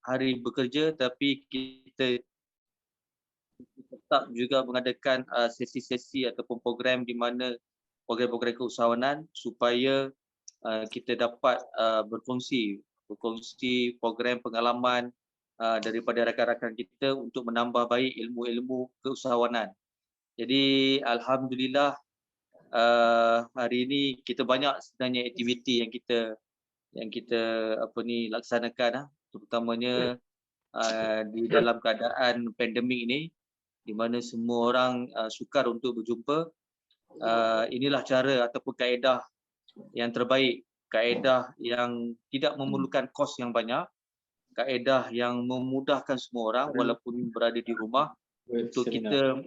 hari bekerja, tapi kita tetap juga mengadakan sesi-sesi ataupun program di mana program-program keusahawanan supaya kita dapat berkongsi program pengalaman daripada rakan-rakan kita untuk menambah baik ilmu-ilmu keusahawanan. Jadi alhamdulillah hari ini kita banyak sebenarnya aktiviti yang kita laksanakan, terutamanya di dalam keadaan pandemik ini, di mana semua orang sukar untuk berjumpa. Inilah cara ataupun kaedah yang terbaik, kaedah yang tidak memerlukan kos yang banyak, kaedah yang memudahkan semua orang walaupun berada di rumah untuk kita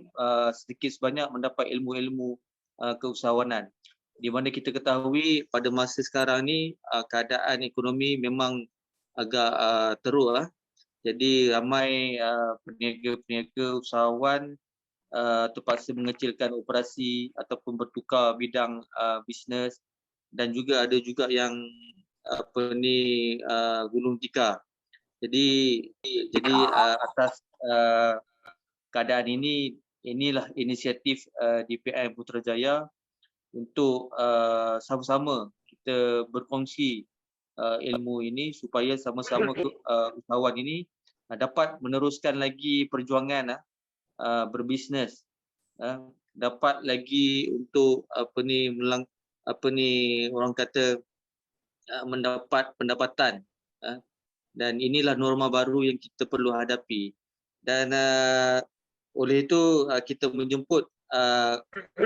sedikit sebanyak mendapat ilmu-ilmu keusahawanan. Di mana kita ketahui pada masa sekarang ni keadaan ekonomi memang agak teruk. Jadi ramai peniaga-peniaga usahawan terpaksa mengecilkan operasi ataupun bertukar bidang bisnes, dan juga ada juga yang gulung tikar. Jadi atas keadaan ini, inilah inisiatif DPM Putrajaya untuk sama-sama kita berkongsi ilmu ini supaya sama-sama usahawan ini dapat meneruskan lagi perjuangan berbisnes, dapat lagi untuk orang kata mendapat pendapatan, dan inilah norma baru yang kita perlu hadapi. Dan oleh itu kita menjemput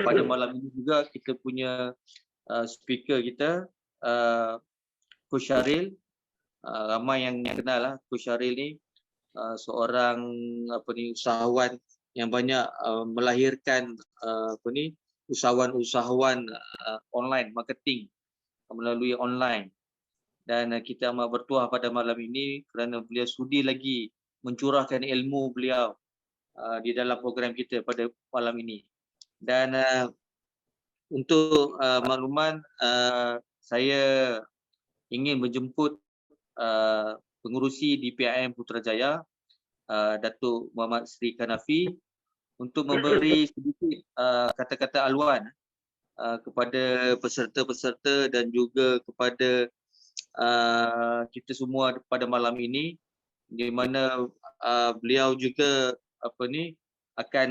pada malam ini juga kita punya speaker kita, Coach Syaril. Ramai yang kenal Coach Syaril ni, seorang usahawan yang banyak melahirkan usahawan-usahawan online marketing melalui online. Dan kita amat bertuah pada malam ini kerana beliau sudi lagi mencurahkan ilmu beliau di dalam program kita pada malam ini. Dan untuk makluman, saya ingin menjemput pengurusi DPIM Putrajaya, Datuk Muhammad Sri Kanafi, untuk memberi sedikit kata-kata aluan kepada peserta-peserta dan juga kepada kita semua pada malam ini, di mana beliau juga akan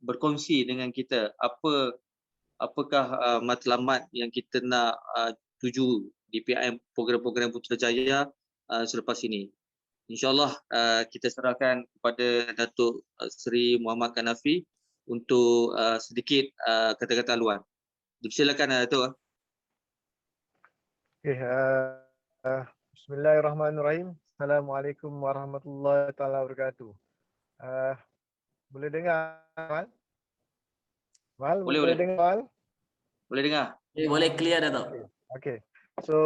berkongsi dengan kita apakah matlamat yang kita nak tuju di PIM program-program Putrajaya selepas ini. InsyaAllah kita serahkan kepada Datuk Seri Muhammad Kanafi untuk sedikit kata-kata haluan. Silakan Datuk. Okay, Bismillahirrahmanirrahim. Assalamualaikum warahmatullahi taala wabarakatuh. Boleh dengar, Val? Val, boleh dengar, Val? Boleh dengar. Boleh clear, Datuk. Okay. So,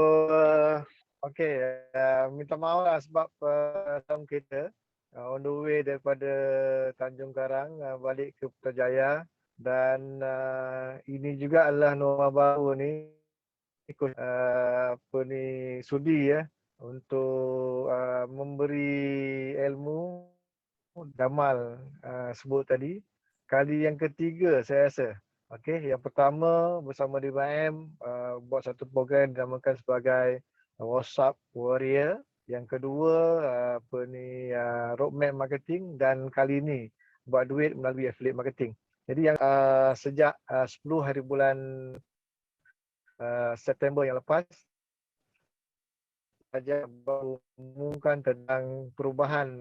minta maaf lah sebab sound kita on the way daripada Tanjung Karang balik ke Putrajaya, dan ini juga adalah norma baru ni. Sudi untuk memberi ilmu Damal sebut tadi. Kali yang ketiga saya rasa. Okey, yang pertama bersama DPM buat satu program dinamakan sebagai WhatsApp Warrior. Yang kedua roadmap marketing, dan kali ini buat duit melalui affiliate marketing. Jadi yang sejak 10 hari bulan September yang lepas saja baru mengumumkan tentang perubahan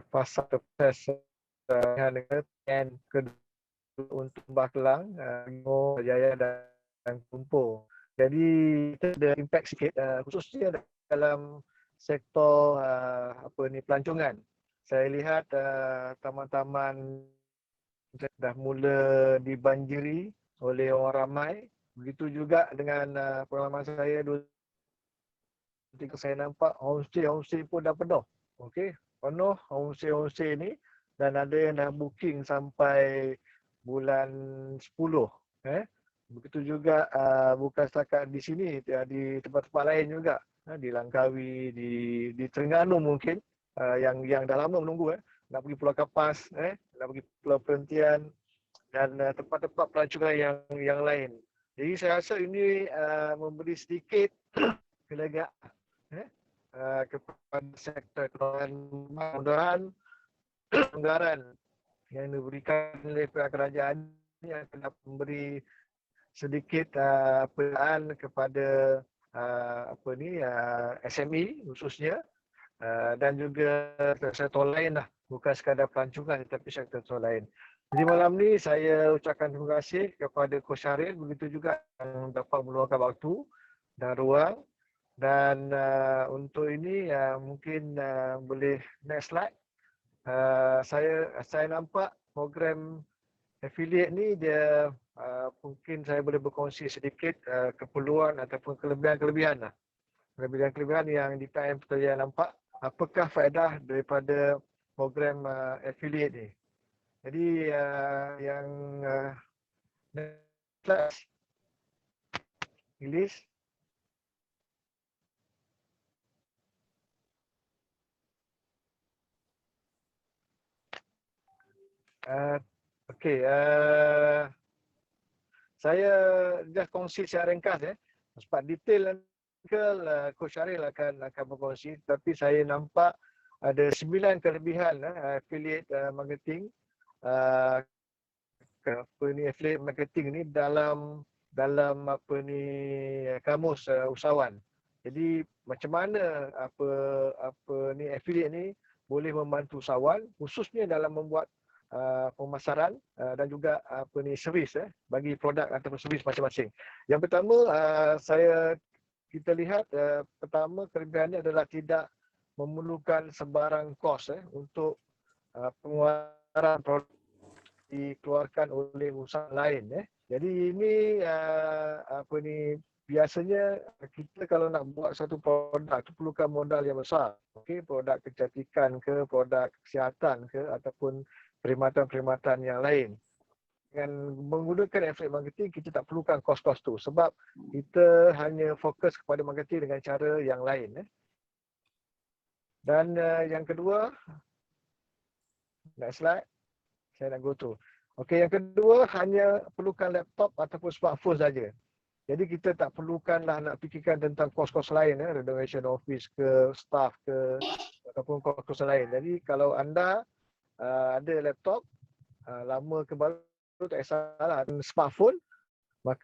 fasa proses dan untuk Mbah Kelang, Jaya dan Kumpul. Jadi kita ada impact sikit khususnya dalam sektor pelancongan. Saya lihat taman-taman dah mula dibanjiri oleh orang ramai. Begitu juga dengan pengalaman saya ketika saya nampak homestay pun dah penuh. Okey, penuh homestay ni, dan ada yang dah booking sampai bulan 10. Begitu juga bukan setakat di sini, di tempat-tempat lain juga. di Langkawi, di Terengganu mungkin, yang dah lama menunggu, nak pergi Pulau Kapas, nak pergi Pulau Perhentian dan tempat-tempat pelancongan yang lain. Jadi saya rasa ini memberi sedikit kelegaan kepada sektor ekonomi. Mudah-mudahan anggaran yang diberikan oleh pihak kerajaan ini akan dapat memberi sedikit penyertaan kepada SME khususnya, dan juga sektor lain lah, bukan sekadar pelancongan tetapi sektor lain. Jadi malam ni saya ucapkan terima kasih kepada Coach Syaril, begitu juga yang dapat meluangkan waktu dan ruang. Dan untuk ini mungkin boleh next slide. Saya nampak program affiliate ni dia mungkin saya boleh berkongsi sedikit keperluan ataupun kelebihan-kelebihan lah. Kelebihan-kelebihan yang di PIM Putrajaya nampak. Apakah faedah daripada program affiliate ni? Jadi yang next English. Okey, saya just kongsi secara ringkas sebab detail Coach Syaril akan berkongsi, tapi saya nampak ada 9 kelebihan affiliate marketing. Affiliate marketing ni dalam kamus usahawan. Jadi macam mana affiliate ni boleh membantu usahawan khususnya dalam membuat pemasaran dan juga servis bagi produk ataupun servis masing-masing. Yang pertama kita lihat pertama kelebihannya adalah tidak memerlukan sebarang kos untuk pengeluaran produk dikeluarkan oleh usaha lain. Jadi ini biasanya kita kalau nak buat satu produk tu perlukan modal yang besar. Okey, produk kecantikan ke, produk kesihatan ke, ataupun perkhidmatan-perkhidmatan yang lain. Dengan menggunakan affiliate marketing, kita tak perlukan kos-kos tu sebab kita hanya fokus kepada marketing dengan cara yang lain. Dan yang kedua, next slide, saya nak go to. Okey, yang kedua hanya perlukan laptop ataupun smartphone saja. Jadi kita tak perlukanlah nak fikirkan tentang kos-kos lain, renovation office ke, staff ke, ataupun kos-kos lain. Jadi kalau anda ada laptop, lama ke baru tak kisahlah, smartphone, maka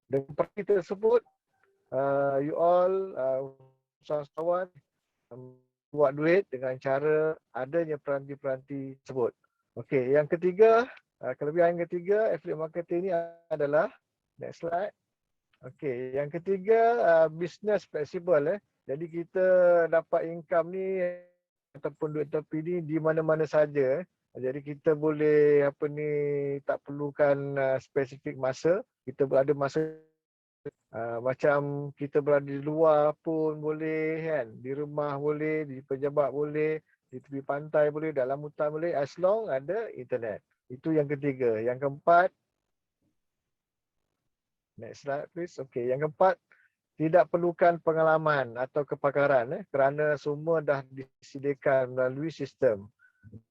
dengan pergi tersebut you all usahawan buat duit dengan cara adanya peranti-peranti tersebut. Okey, yang ketiga, kelebihan yang ketiga affiliate marketing ini adalah next slide. Okey, yang ketiga business flexible. Jadi kita dapat income ni ataupun duit tepi ni di mana-mana saja. Jadi kita boleh tak perlukan spesifik masa. Kita berada masa macam kita berada di luar pun boleh kan, di rumah boleh, di pejabat boleh, di tepi pantai boleh, dalam hutan boleh, as long ada internet. Itu yang ketiga. Yang keempat, next slide please. Okey, yang keempat, tidak perlukan pengalaman atau kepakaran kerana semua dah disediakan melalui sistem.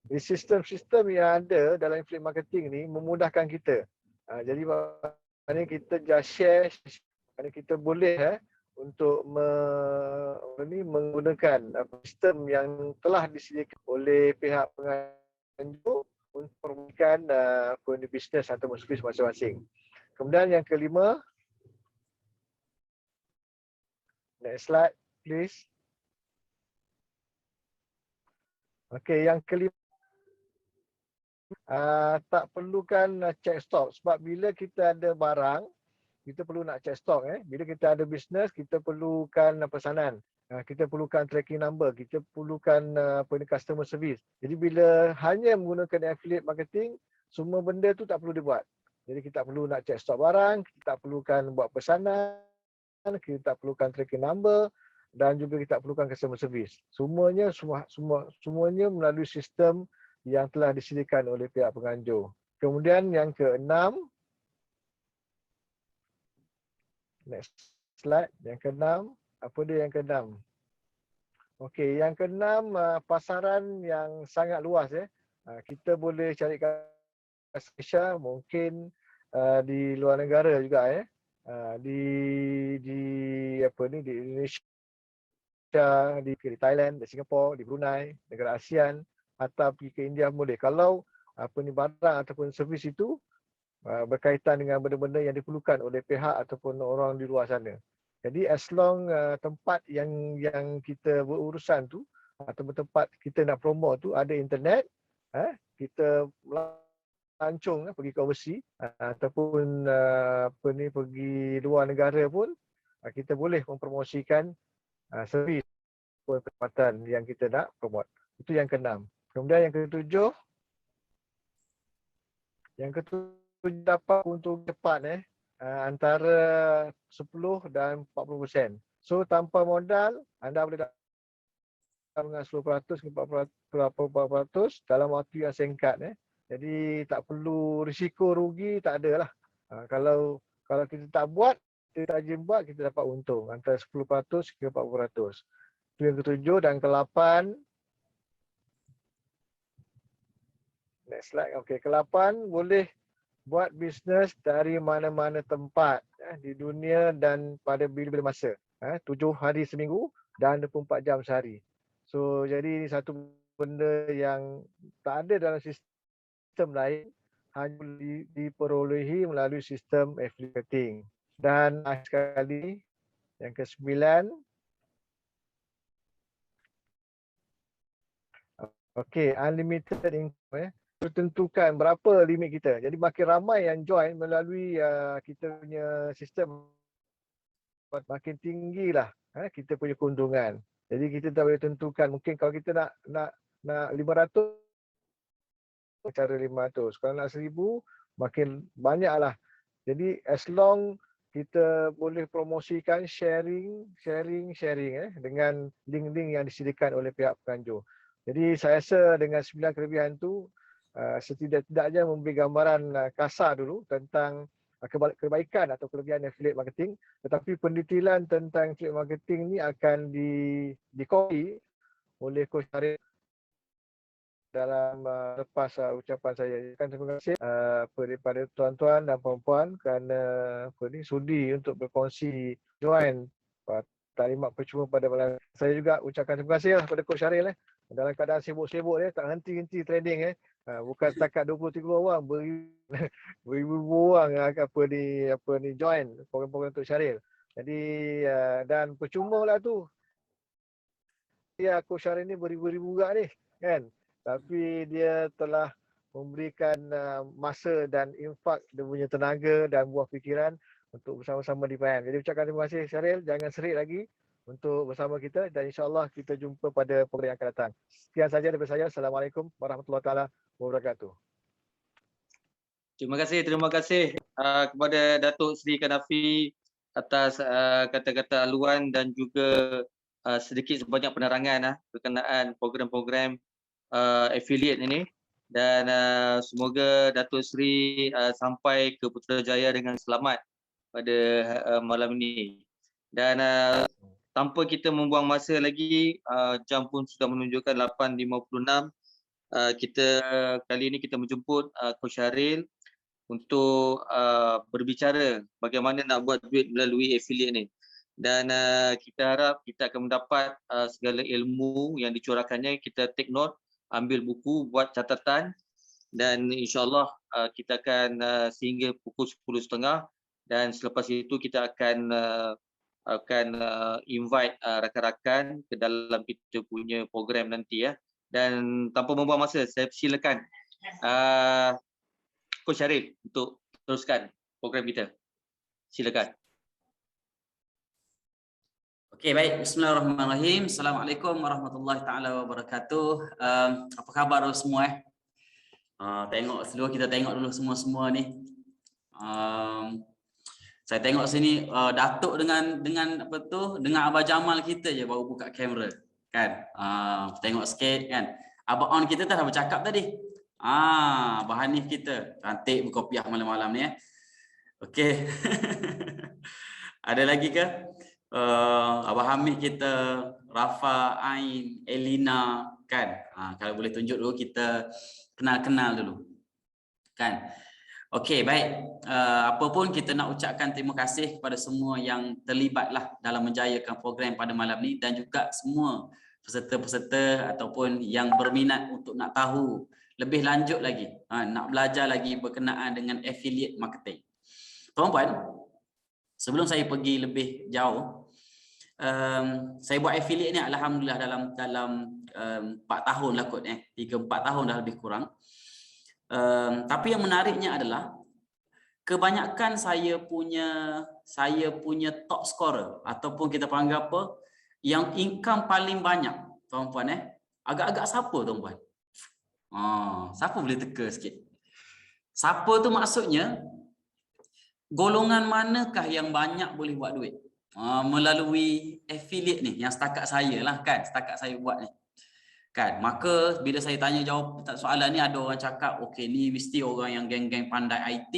Di sistem-sistem yang ada dalam affiliate marketing ni memudahkan kita. Jadi maknanya kita just share, kita boleh untuk menggunakan sistem yang telah disediakan oleh pihak penganjur untuk memberikan bisnes atau servis masing-masing. Kemudian yang kelima, next slide please. Okey, yang kelima, tak perlukan check stok sebab bila kita ada barang, kita perlu nak check stok. Bila kita ada bisnes, kita perlukan pesanan. Kita perlukan tracking number, kita perlukan customer service. Jadi bila hanya menggunakan affiliate marketing, semua benda tu tak perlu dibuat. Jadi kita tak perlu nak check stok barang, kita tak perlukan buat pesanan, kita tak perlukan tracking number dan juga kita tak perlukan customer service. Semuanya melalui sistem yang telah disediakan oleh pihak penganjur. Kemudian yang keenam, next slide, yang keenam, Apa dia yang keenam? Okey, yang keenam pasaran yang sangat luas kita boleh cari kat Malaysia, mungkin di luar negara juga di apa ni, di Indonesia, di Thailand, di Singapura, di Brunei, negara ASEAN, atau pergi ke India boleh. Kalau apa ni, barang ataupun servis itu berkaitan dengan benda-benda yang diperlukan oleh pihak ataupun orang di luar sana. Jadi as long tempat yang kita berurusan tu ataupun tempat kita nak promote tu ada internet, kita melancong pergi ke overseas ataupun apa ni, pergi luar negara pun kita boleh mempromosikan servis ataupun perkhidmatan yang kita nak promote. Itu yang keenam. Kemudian yang ketujuh dapat untung cepat antara 10 dan 40%. So tanpa modal anda boleh dapat dengan 10% ke 40% dalam waktu yang singkat Jadi tak perlu risiko rugi, tak ada lah. Kalau kita tak buat, kita rajin buat, kita dapat untung antara 10% ke 40%. Itu yang ketujuh. Dan ke-8, next slide. Okey, ke-8 boleh buat bisnes dari mana-mana tempat di dunia dan pada bila-bila masa. 7 hari seminggu dan 24 jam sehari. So jadi ini satu benda yang tak ada dalam sistem lain, hanya diperolehi melalui sistem affiliate marketing. Dan sekali yang ke-9, okey, unlimited income tentukan berapa limit kita. Jadi makin ramai yang join melalui kita punya sistem, makin tinggilah kita punya keuntungan. Jadi kita tak boleh tentukan, mungkin kalau kita nak 500, cara 500. Kalau nak 1000, makin banyaklah. Jadi as long kita boleh promosikan sharing dengan link-link yang disediakan oleh pihak penganjur. Jadi saya rasa dengan 9 kelebihan tu setidak-tidaknya memberi gambaran kasar dulu tentang kebaikan atau kelebihan affiliate marketing, tetapi pendetailan tentang affiliate marketing ni akan dikongsi oleh Coach Arif dalam lepas ucapan saya. Terima kasih kepada tuan-tuan dan puan-puan kerana sudi untuk berkongsi join taklimat percuma pada malam. Saya juga ucapkan terima kasih kepada Coach Syaril dalam keadaan sibuk-sibuk tak henti-henti training bukan setakat 23 orang, beribu orang apa ni join program-program Coach Syaril. Jadi dan percuma lah tu. Ya, Coach Syaril ni beribu-ribu juga ni kan. Tapi dia telah memberikan masa dan infak dia punya tenaga dan buah fikiran untuk bersama-sama di PAM. Jadi ucapkan terima kasih Syaril, jangan serik lagi untuk bersama kita dan insya-Allah kita jumpa pada program yang akan datang. Sekian saja daripada saya. Assalamualaikum warahmatullahi taala wabarakatuh. Terima kasih kepada Datuk Seri Kanafi atas kata-kata haluan dan juga sedikit sebanyak penerangan berkenaan program-program affiliate ini, dan semoga Datuk Seri sampai ke Putrajaya dengan selamat pada malam ini. Dan tanpa kita membuang masa lagi, jam pun sudah menunjukkan 8.56. Kita kali ini kita menjemput Coach Syaril untuk berbicara bagaimana nak buat duit melalui affiliate ni. Dan kita harap kita akan mendapat segala ilmu yang dicurahkannya. Kita take note, ambil buku, buat catatan, dan insyaAllah kita akan sehingga pukul 10.30, dan selepas itu kita akan invite rakan-rakan ke dalam kita punya program nanti Dan tanpa membuang masa, saya silakan Coach Syaril untuk teruskan program kita. Silakan. Okey, baik. Bismillahirrahmanirrahim. Assalamualaikum warahmatullahi taala wabarakatuh. Apa khabar semua tengok dulu, kita tengok dulu semua ni. Saya tengok sini Datuk dengan apa tu, dengan Abah Jamal kita je baru buka kamera kan. Tengok sikit kan. Abah On kita dah bercakap tadi. Abah Hanif kita cantik berkopiah malam-malam ni Okey. Ada lagi ke? Abah Hamid kita, Rafa, Ain, Elina, kan? Kalau boleh tunjuk dulu, kita kenal-kenal dulu, kan? Okey, baik. Apa pun kita nak ucapkan terima kasih kepada semua yang terlibatlah dalam menjayakan program pada malam ni, dan juga semua peserta-peserta ataupun yang berminat untuk nak tahu lebih lanjut lagi, nak belajar lagi berkenaan dengan affiliate marketing. Tuan-puan, sebelum saya pergi lebih jauh, saya buat affiliate ni alhamdulillah dalam 4 tahun lah kot, 3-4 tahun dah lebih kurang. Tapi yang menariknya adalah kebanyakan saya punya top scorer ataupun kita panggil apa, yang income paling banyak, tuan-puan, agak-agak siapa, tuan-puan? Siapa boleh teka sikit? Siapa tu maksudnya golongan manakah yang banyak boleh buat duit melalui affiliate ni, yang setakat saya lah, kan, setakat saya buat ni, kan? Maka bila saya tanya jawab soalan ni, ada orang cakap okey, ni mesti orang yang geng-geng pandai IT,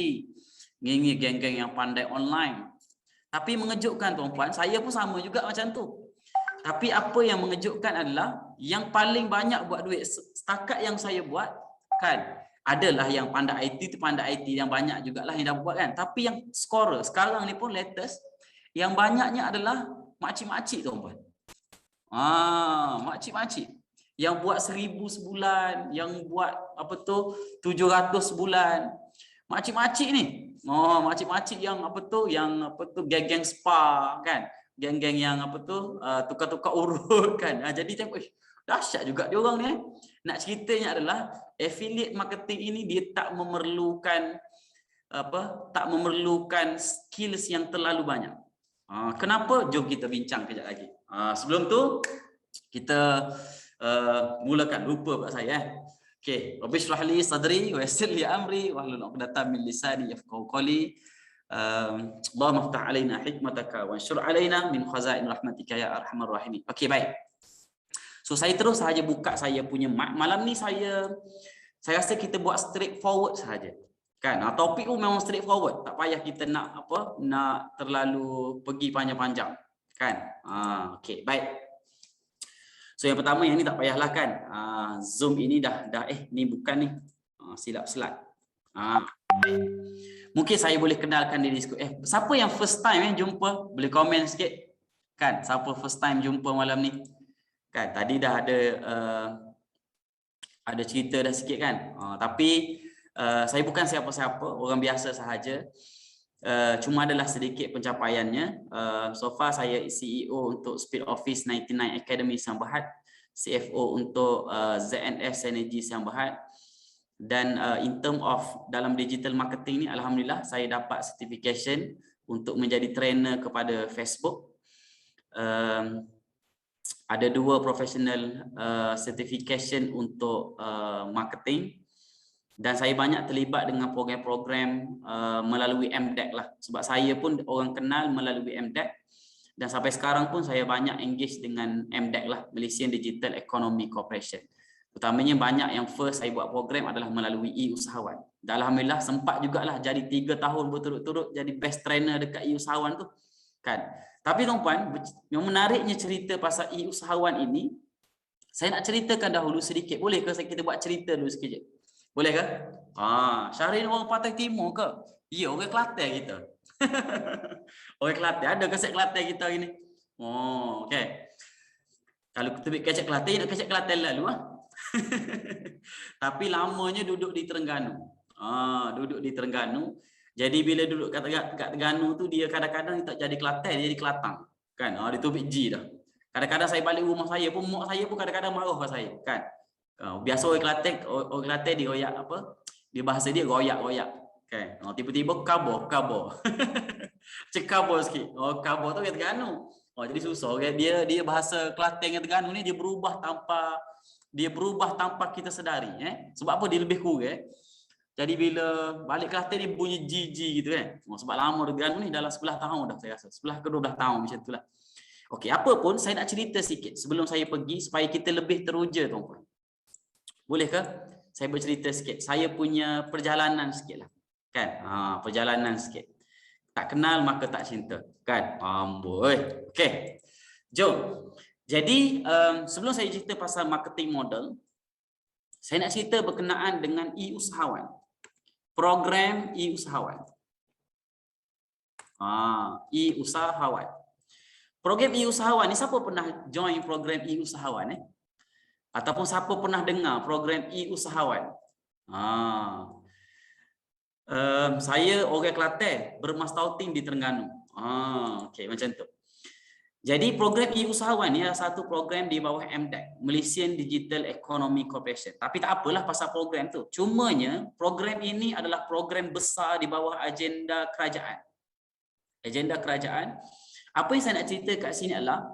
ni geng-geng yang pandai online. Tapi mengejutkan, tuan-puan, saya pun sama juga macam tu. Tapi apa yang mengejutkan adalah yang paling banyak buat duit setakat yang saya buat, kan, adalah yang pandai IT tu, pandai IT yang banyak jugalah yang dah buat, kan. Tapi yang scorer sekarang ni pun latest, yang banyaknya adalah makcik-makcik, tuan-puan. Makcik-makcik yang buat 1000 sebulan, yang buat apa tu 700 sebulan. Makcik-makcik ni, makcik-makcik yang apa tu geng-geng spa, kan, geng-geng yang apa tu tukar-tukar urut, kan. Jadi tengok, dahsyat juga dia orang ni. Nak ceritanya adalah affiliate marketing ini dia tak memerlukan skills yang terlalu banyak. Kenapa? Jom kita bincang kejap lagi. Sebelum tu kita mulakan, lupa pula saya. Okey, rabbi shrah li sadri wa yassir li amri wahlul 'uqdatam min lisani yafqahu qawli. Allahumma iftah 'alaina hikmataka wa anshur 'alaina min khazain rahmatika ya arhamar rahimin. Okey, baik. So saya terus saja buka saya punya mic. Malam ni saya rasa kita buat straight forward saja. Kan? Topik tu memang straight forward. Tak payah kita nak terlalu pergi panjang-panjang. Kan? Okey, baik. So yang pertama, yang ni tak payahlah, kan. Zoom ini dah ni bukan ni. Silap slide. Mungkin saya boleh kenalkan diri sikit. Siapa yang first time jumpa, boleh komen sikit. Kan, siapa first time jumpa malam ni? Kan, tadi dah ada cerita dah sikit, kan. Tapi saya bukan siapa-siapa, orang biasa sahaja. Cuma adalah sedikit pencapaiannya. So far saya CEO untuk Speed Office 99 Academy Siang Berhad, CFO untuk ZNS Energy Siang Berhad, dan in term of dalam digital marketing ni, alhamdulillah saya dapat certification untuk menjadi trainer kepada Facebook. Ada 2 professional certification untuk marketing. Dan saya banyak terlibat dengan program-program melalui MDEC lah. Sebab saya pun orang kenal melalui MDEC. Dan sampai sekarang pun saya banyak engage dengan MDEC lah, Malaysian Digital Economy Corporation. Utamanya banyak yang first saya buat program adalah melalui e-usahawan. Dan alhamdulillah sempat jugalah jadi 3 tahun berturut-turut jadi best trainer dekat e-usahawan tu, kan. Tapi tuan-puan, yang menariknya cerita pasal e-usahawan ini, saya nak ceritakan dahulu sedikit. Boleh ke kita buat cerita dulu sikit? Boleh ke? Syahrin orang Pantai Timur ke? Ya, orang Kelantan kita. Orang Kelantan. Ada keset Kelantan kita hari ni? Okey. Kalau kita ambil kecek Kelantan, nak kecek Kelantan lalu Tapi lamanya duduk di Terengganu. Duduk di Terengganu. Jadi bila duduk kat Terengganu tu, dia kadang-kadang tak jadi Kelantan, dia jadi Kelatang. Kan? Dia tubik G dah. Kadang-kadang saya balik rumah saya pun, mak saya pun kadang-kadang marah pada saya, kan? Biasa orang Kelantan dia royak apa? Dia bahasa dia royak-royak. Kan? Tiba-tiba kabur. Cek kabur sikit. Kabur tu kata Terengganu. Jadi susah. Dia bahasa Kelantan dengan Terengganu ni dia berubah tanpa kita sedari. Sebab apa? Dia lebih kurang. Jadi bila balik Kelantan dia bunyi GG gitu, kan. Sebab lama Terengganu ni dalam 11 tahun dah saya rasa. 11 ke 12 tahun macam itulah. Okey, apa pun saya nak cerita sikit sebelum saya pergi supaya kita lebih teruja, tuan-puan. Boleh ke? Saya bercerita sikit. Saya punya perjalanan sikit lah. Kan? Perjalanan sikit. Tak kenal maka tak cinta. Kan? Amboi. Okey. Jom. Jadi sebelum saya cerita pasal marketing model, saya nak cerita berkenaan dengan e-usahawan. Program e-usahawan. E-usahawan. Program e-usahawan ni siapa pernah join program e-usahawan Ataupun siapa pernah dengar program e-usahawan? Saya orang Kelantan, bermastautin di Terengganu. Okey, macam tu. Jadi program e-usahawan ni adalah satu program di bawah MDEC, Malaysian Digital Economy Corporation. Tapi tak apalah pasal program tu. Cumanya program ini adalah program besar di bawah agenda kerajaan. Agenda kerajaan. Apa yang saya nak cerita kat sini adalah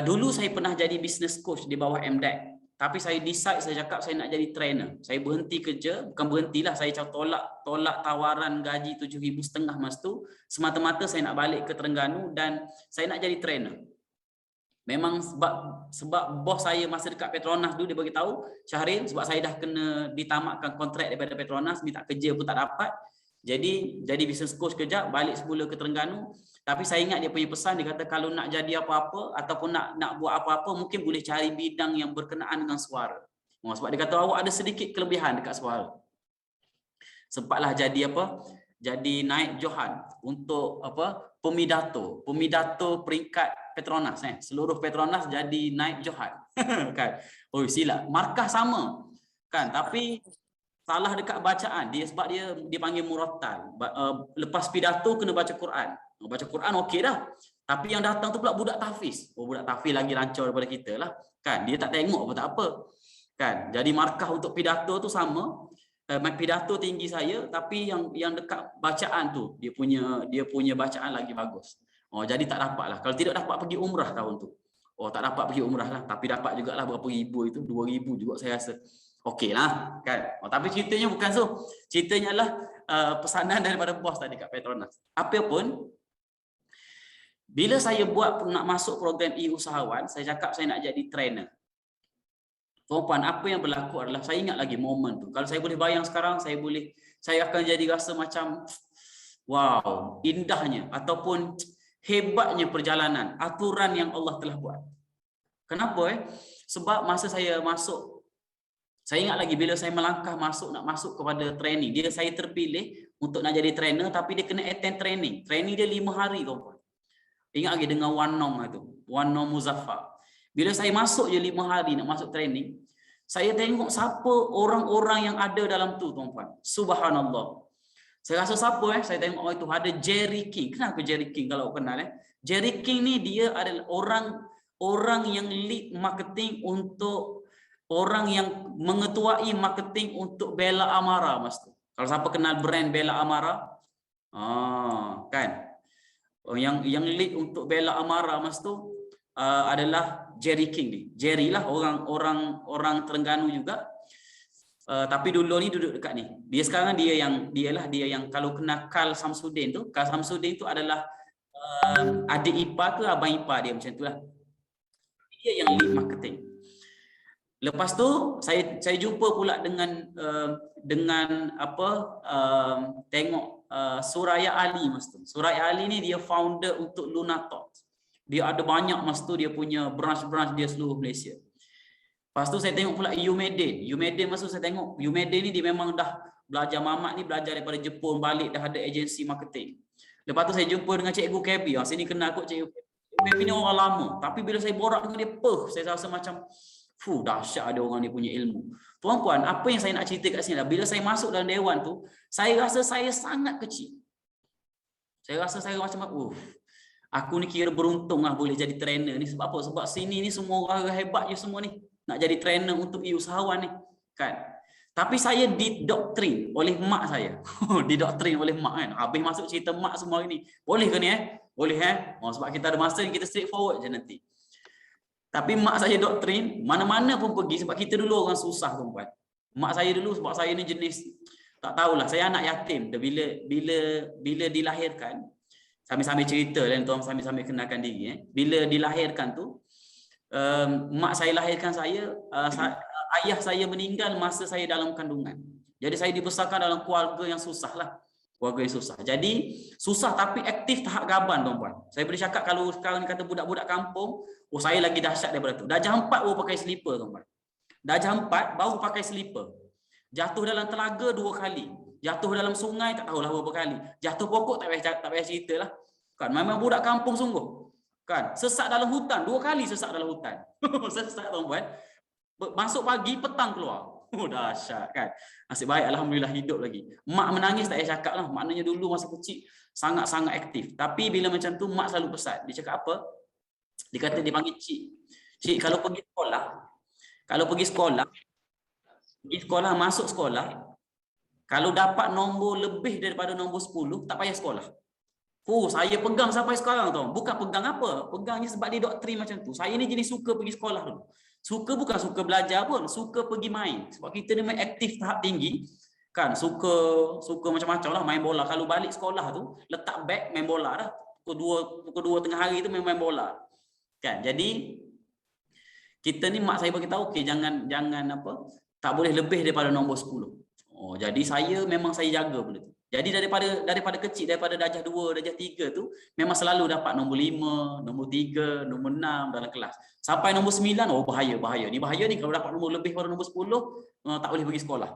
dulu saya pernah jadi business coach di bawah MDEC. Tapi saya decide, saya cakap saya nak jadi trainer. Saya berhenti kerja, bukan berhentilah, saya tolak tawaran gaji 7,500 masa tu. Semata-mata saya nak balik ke Terengganu dan saya nak jadi trainer. Memang sebab bos saya masa dekat Petronas dulu dia bagi tahu, Syahril, sebab saya dah kena ditamatkan kontrak daripada Petronas, minta kerja pun tak dapat. Jadi business coach kejap, balik semula ke Terengganu. Tapi saya ingat dia punya pesan, dia kata kalau nak jadi apa-apa ataupun nak buat apa-apa mungkin boleh cari bidang yang berkenaan dengan suara. Sebab dia kata awak ada sedikit kelebihan dekat suara. Sempatlah jadi apa? Jadi naik Johan untuk apa? Pemidato peringkat Petronas Seluruh Petronas jadi naik Johan. Kan. Oh silap. Markah sama. Kan, tapi salah dekat bacaan dia sebab dia dipanggil murattal. Lepas pidato kena baca Quran. Baca Quran okey dah. Tapi yang datang tu pula budak tahfiz. Budak tahfiz lagi lancar daripada kita lah. Kan, dia tak tengok pun tak apa. Kan, jadi markah untuk pidato tu sama. Pidato tinggi saya, tapi yang dekat bacaan tu dia punya bacaan lagi bagus. Jadi tak dapat lah. Kalau tidak dapat pergi umrah tahun tu. Tak dapat pergi umrah lah. Tapi dapat jugalah berapa ribu itu, 2,000 juga saya rasa. Okey lah kan. Tapi ceritanya bukan tu. Ceritanya adalah pesanan daripada bos tadi kat Petronas. Apapun, bila saya nak masuk program e-usahawan, saya cakap saya nak jadi trainer. Tuan-puan, apa yang berlaku adalah saya ingat lagi momen tu. Kalau saya boleh bayang sekarang, saya akan jadi rasa macam wow, indahnya ataupun hebatnya perjalanan, aturan yang Allah telah buat. Kenapa? Sebab masa saya masuk, saya ingat lagi bila saya melangkah nak masuk kepada training, saya terpilih untuk nak jadi trainer tapi dia kena attend training. Training dia 5 hari tuan-puan. Ingat lagi dengan Wan Nong tu, Wan Nong Muzaffar. Bila saya masuk je 5 hari nak masuk training, saya tengok siapa orang-orang yang ada dalam tu tuan-puan. Subhanallah. Saya rasa siapa saya tengok itu ada Jerry King. Kenapa Jerry King kalau kenal Jerry King ni dia adalah orang yang lead marketing untuk orang yang mengetuai marketing untuk Bella Amara mas tu. Kalau siapa kenal brand Bella Amara, kan? Yang lead untuk Bella Amara mas tu adalah Jerry King ni. Jerry lah orang Terengganu juga. Tapi dulu ni duduk dekat ni. Dia sekarang dia yang kalau kenal Karl Samsudin tu, Karl Samsudin tu adalah adik ipar ke abang ipar dia macam itulah. Dia yang lead marketing. Lepas tu saya jumpa pula dengan tengok Suraya Ali mas tu. Suraya Ali ni dia founder untuk Lunatalk. Dia ada banyak mas tu, dia punya branch dia seluruh Malaysia. Lepas tu saya tengok pula Umedin mas tu saya tengok Umedin ni dia memang dah belajar, Mamat ni belajar daripada Jepun balik dah ada agensi marketing. Lepas tu saya jumpa dengan Cikgu Kebi. Sini kenal kot Cikgu Kebi ni orang lama. Tapi bila saya borak dengan dia, saya rasa macam dahsyat ada orang ni punya ilmu. Tuan-puan, apa yang saya nak cerita kat sini adalah bila saya masuk dalam dewan tu, saya rasa saya sangat kecil. Saya rasa saya macam aku ni kira beruntung lah boleh jadi trainer ni. Sebab apa? Sebab sini ni semua orang hebat je semua ni. Nak jadi trainer untuk e-usahawan ni. Kan? Tapi saya didoktrin oleh mak saya. Didoktrin oleh mak kan. Habis masuk cerita mak semua ni. Boleh ke ni Boleh sebab kita ada masa ni, kita straightforward je nanti. Tapi mak saya doktrin, mana-mana pun pergi sebab kita dulu orang susah tuan-tuan. Mak saya dulu sebab saya ni jenis tak tahulah, saya anak yatim. Bila dilahirkan, sambil-sambil cerita dan tuan sambil-sambil kenalkan diri bila dilahirkan tu, mak saya lahirkan saya, ayah saya meninggal masa saya dalam kandungan. Jadi saya dibesarkan dalam keluarga yang susah lah. Keluarga yang susah. Jadi susah tapi aktif tahap gaban tuan-tuan. Saya boleh cakap kalau sekarang ni kata budak-budak kampung, oh saya lagi dahsyat daripada tu. Darjah 4 baru pakai slipper tuan-tuan. Darjah 4 baru pakai slipper. Jatuh dalam telaga 2 kali. Jatuh dalam sungai tak tahulah berapa kali. Jatuh pokok tak payah cerita lah. Kan memang budak kampung sungguh. Kan sesat dalam hutan 2 kali sesat dalam hutan. Sesat tuan-tuan. Masuk pagi petang keluar. Oh dahsyat kan. Nasib baik alhamdulillah hidup lagi. Mak menangis tak payah cakap lah. Maknanya dulu masa kecil sangat-sangat aktif. Tapi bila macam tu mak selalu pesan. Dia cakap apa? Dia kata dia panggil cik. Cik kalau pergi sekolah, masuk sekolah, kalau dapat nombor lebih daripada nombor 10, tak payah sekolah. Oh, saya pegang sampai sekarang tau. Bukan pegang apa, pegangnya sebab dia doktrin macam tu. Saya ni jenis suka pergi sekolah dulu. Suka bukan suka belajar pun, suka pergi main. Sebab kita ni main aktif tahap tinggi, kan suka macam-macam lah main bola. Kalau balik sekolah tu, letak beg main bola dah. Pukul 2 tengah hari tu main bola. Kan, jadi kita ni mak saya bagi tahu okey jangan apa, tak boleh lebih daripada nombor 10. Oh, jadi saya jaga benda tu. Jadi daripada kecil, daripada darjah 2, darjah 3 tu memang selalu dapat nombor 5, nombor 3, nombor 6 dalam kelas. Sampai nombor 9, oh bahaya. Ni bahaya ni kalau dapat nombor lebih pada nombor 10, tak boleh pergi sekolah.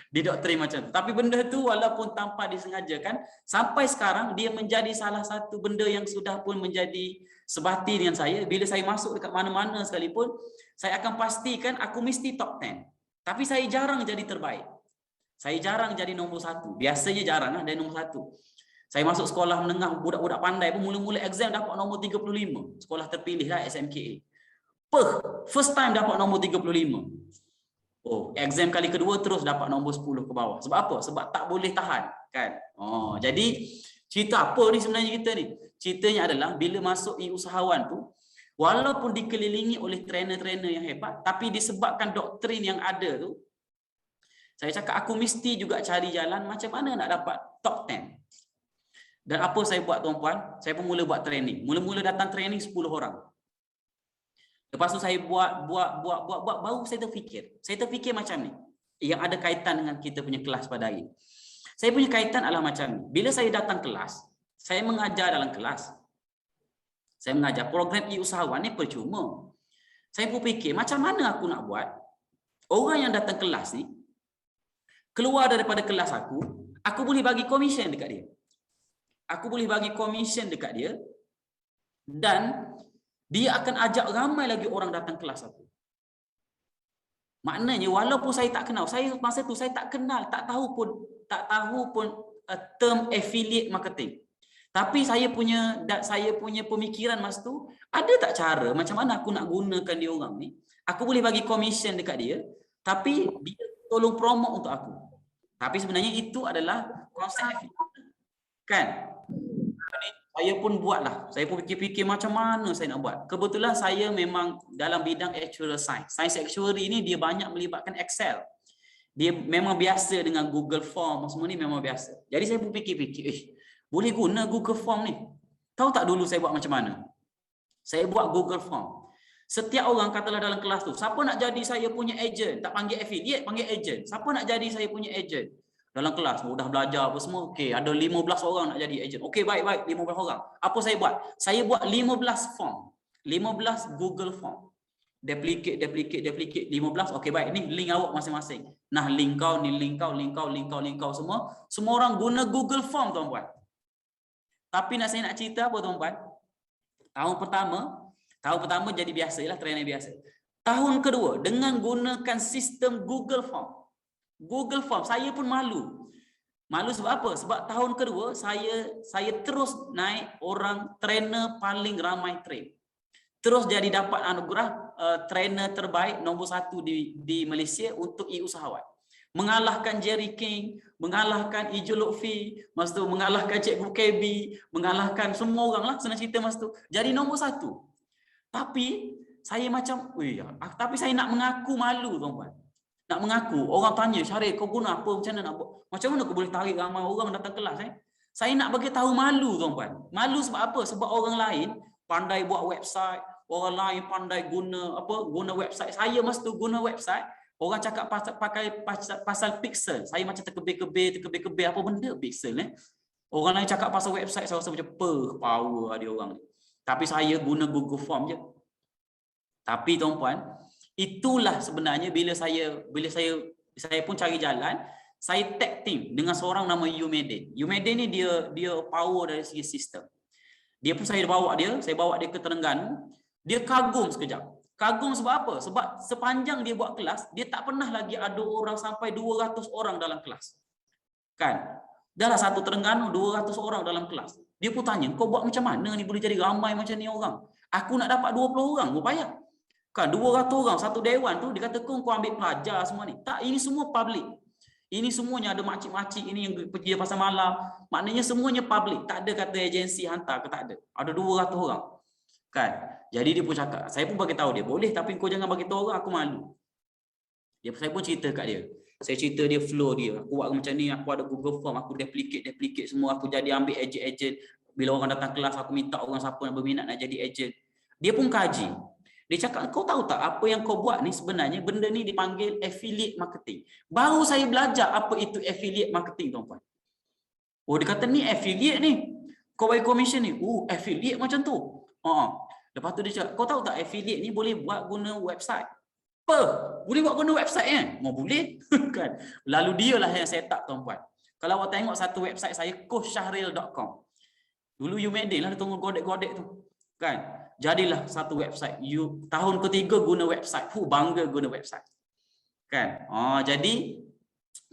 Didoktrin macam tu. Tapi benda tu walaupun tanpa disengajakan, sampai sekarang dia menjadi salah satu benda yang sudah pun menjadi sebati dengan saya. Bila saya masuk dekat mana-mana sekalipun, saya akan pastikan aku mesti top 10. Tapi saya jarang jadi terbaik. Saya jarang jadi nombor 1. Biasanya jarang lah dari nombor 1. Saya masuk sekolah menengah, budak-budak pandai pun mula-mula exam dapat nombor 35. Sekolah terpilih lah SMKA. First time dapat nombor 35. Oh, exam kali kedua terus dapat nombor 10 ke bawah. Sebab apa? Sebab tak boleh tahan, kan? Oh, jadi cerita apa ni sebenarnya kita ni? Ceritanya adalah bila masuk usahawan tu, walaupun dikelilingi oleh trainer-trainer yang hebat, tapi disebabkan doktrin yang ada tu, saya cakap aku mesti juga cari jalan macam mana nak dapat top 10. Dan apa saya buat tuan-puan? Saya pun mula buat training. Mula-mula datang training 10 orang. Lepas tu saya buat baru saya terfikir. Saya terfikir macam ni. Yang ada kaitan dengan kita punya kelas pada hari. Saya punya kaitan adalah macam ni. Bila saya datang kelas, saya mengajar dalam kelas. Saya mengajar program usahawan ni percuma. Saya pun fikir macam mana aku nak buat orang yang datang kelas ni keluar daripada kelas aku boleh bagi komisen dekat dia. Aku boleh bagi komisen dekat dia dan dia akan ajak ramai lagi orang datang kelas aku. Maknanya walaupun saya tak kenal, masa tu saya tak kenal, tak tahu pun term affiliate marketing. Tapi saya punya pemikiran masa tu, ada tak cara macam mana aku nak gunakan dia orang ni? Aku boleh bagi komisen dekat dia, tapi dia tolong promote untuk aku. Tapi sebenarnya itu adalah konsep kan. Saya pun buatlah. Saya pun fikir-fikir macam mana saya nak buat. Kebetulan saya memang dalam bidang actuarial science. Science actuary ni dia banyak melibatkan Excel. Dia memang biasa dengan Google Form semua ni memang biasa. Jadi saya pun fikir-fikir, boleh guna Google Form ni. Tahu tak dulu saya buat macam mana? Saya buat Google Form. Setiap orang katalah dalam kelas tu, siapa nak jadi saya punya agent? Tak panggil affiliate, panggil agent. Siapa nak jadi saya punya agent? Dalam kelas, dah belajar apa semua. Okey, ada 15 orang nak jadi agent. Okey, baik, 15 orang. Apa saya buat? Saya buat 15 form. 15 Google Form. Duplicate 15. Okey, baik. Ni link awak masing-masing. Nah, link kau, ni link kau semua. Semua orang guna Google Form, tuan-puan. Tapi saya nak cerita apa, tuan-puan? Tahun pertama jadi biasalah, trainer biasa. Tahun kedua dengan gunakan sistem Google Form. Saya pun malu. Malu sebab apa? Sebab tahun kedua saya terus naik orang trainer paling ramai train. Terus jadi dapat anugerah trainer terbaik nombor 1 di Malaysia untuk usahawan. Mengalahkan Jerry King, mengalahkan Ijul Lutfi, masa tu mengalahkan Cikgu KB, mengalahkan semua orang lah senang cerita masa tu. Jadi nombor 1. Tapi saya macam, tapi saya nak mengaku malu, tuan-tuan. Nak mengaku, orang tanya, Syaril kau guna apa, macam mana nak buat? Macam mana kau boleh tarik ramai orang datang kelas? Saya nak bagi tahu malu, tuan-tuan. Malu sebab apa? Sebab orang lain pandai buat website, orang lain pandai guna website. Saya masa tu guna website, Orang cakap pasal pixel, saya macam terkebir-kebir apa benda pixel Orang lain cakap pasal website, saya rasa macam power dia orang. Tapi saya guna Google Form je. Tapi tuan-puan, itulah sebenarnya bila saya pun cari jalan, saya tag team dengan seorang nama Umeden. Umeden ni dia power dari segi sistem. Dia pun saya bawa dia ke Terengganu, dia kagum sekejap. Kagum sebab apa? Sebab sepanjang dia buat kelas, dia tak pernah lagi ada orang sampai 200 orang dalam kelas. Kan? Dalam satu Terengganu 200 orang dalam kelas. Dia pun tanya, kau buat macam mana ni boleh jadi ramai macam ni orang? Aku nak dapat 20 orang, berpayah. Kan 200 orang satu dewan tu dia kata kau ambil pelajar semua ni. Tak, ini semua public. Ini semuanya ada makcik-makcik ini yang pergi pasar malam. Maknanya semuanya public. Tak ada kata agensi hantar ke tak ada. Ada 200 orang. Kan? Jadi dia pun cakap, saya pun bagi tahu dia, boleh tapi kau jangan bagi tahu orang, aku malu. Saya pun cerita kat dia. Saya cerita dia flow dia. Aku buat macam ni, aku ada Google Form, aku duplicate semua, aku jadi ambil agent. Bila orang datang kelas, aku minta orang siapa yang berminat nak jadi agent. Dia pun kaji. Dia cakap, kau tahu tak apa yang kau buat ni sebenarnya benda ni dipanggil affiliate marketing. Baru saya belajar apa itu affiliate marketing, tuan-puan. Oh, dia kata ni affiliate ni. Kau bagi commission ni. Affiliate macam tu. Lepas tu dia cakap, kau tahu tak affiliate ni boleh buat guna website. Apa? Boleh buat guna website kan? Boleh. Kan? Lalu dia lah yang set up, tuan-puan. Kalau awak tengok satu website saya, coachsyahril.com. Dulu Umeden lah dia tunggu godek-godek tu. Kan? Jadilah satu website. Tahun ketiga guna website. Bangga guna website. Kan? Jadi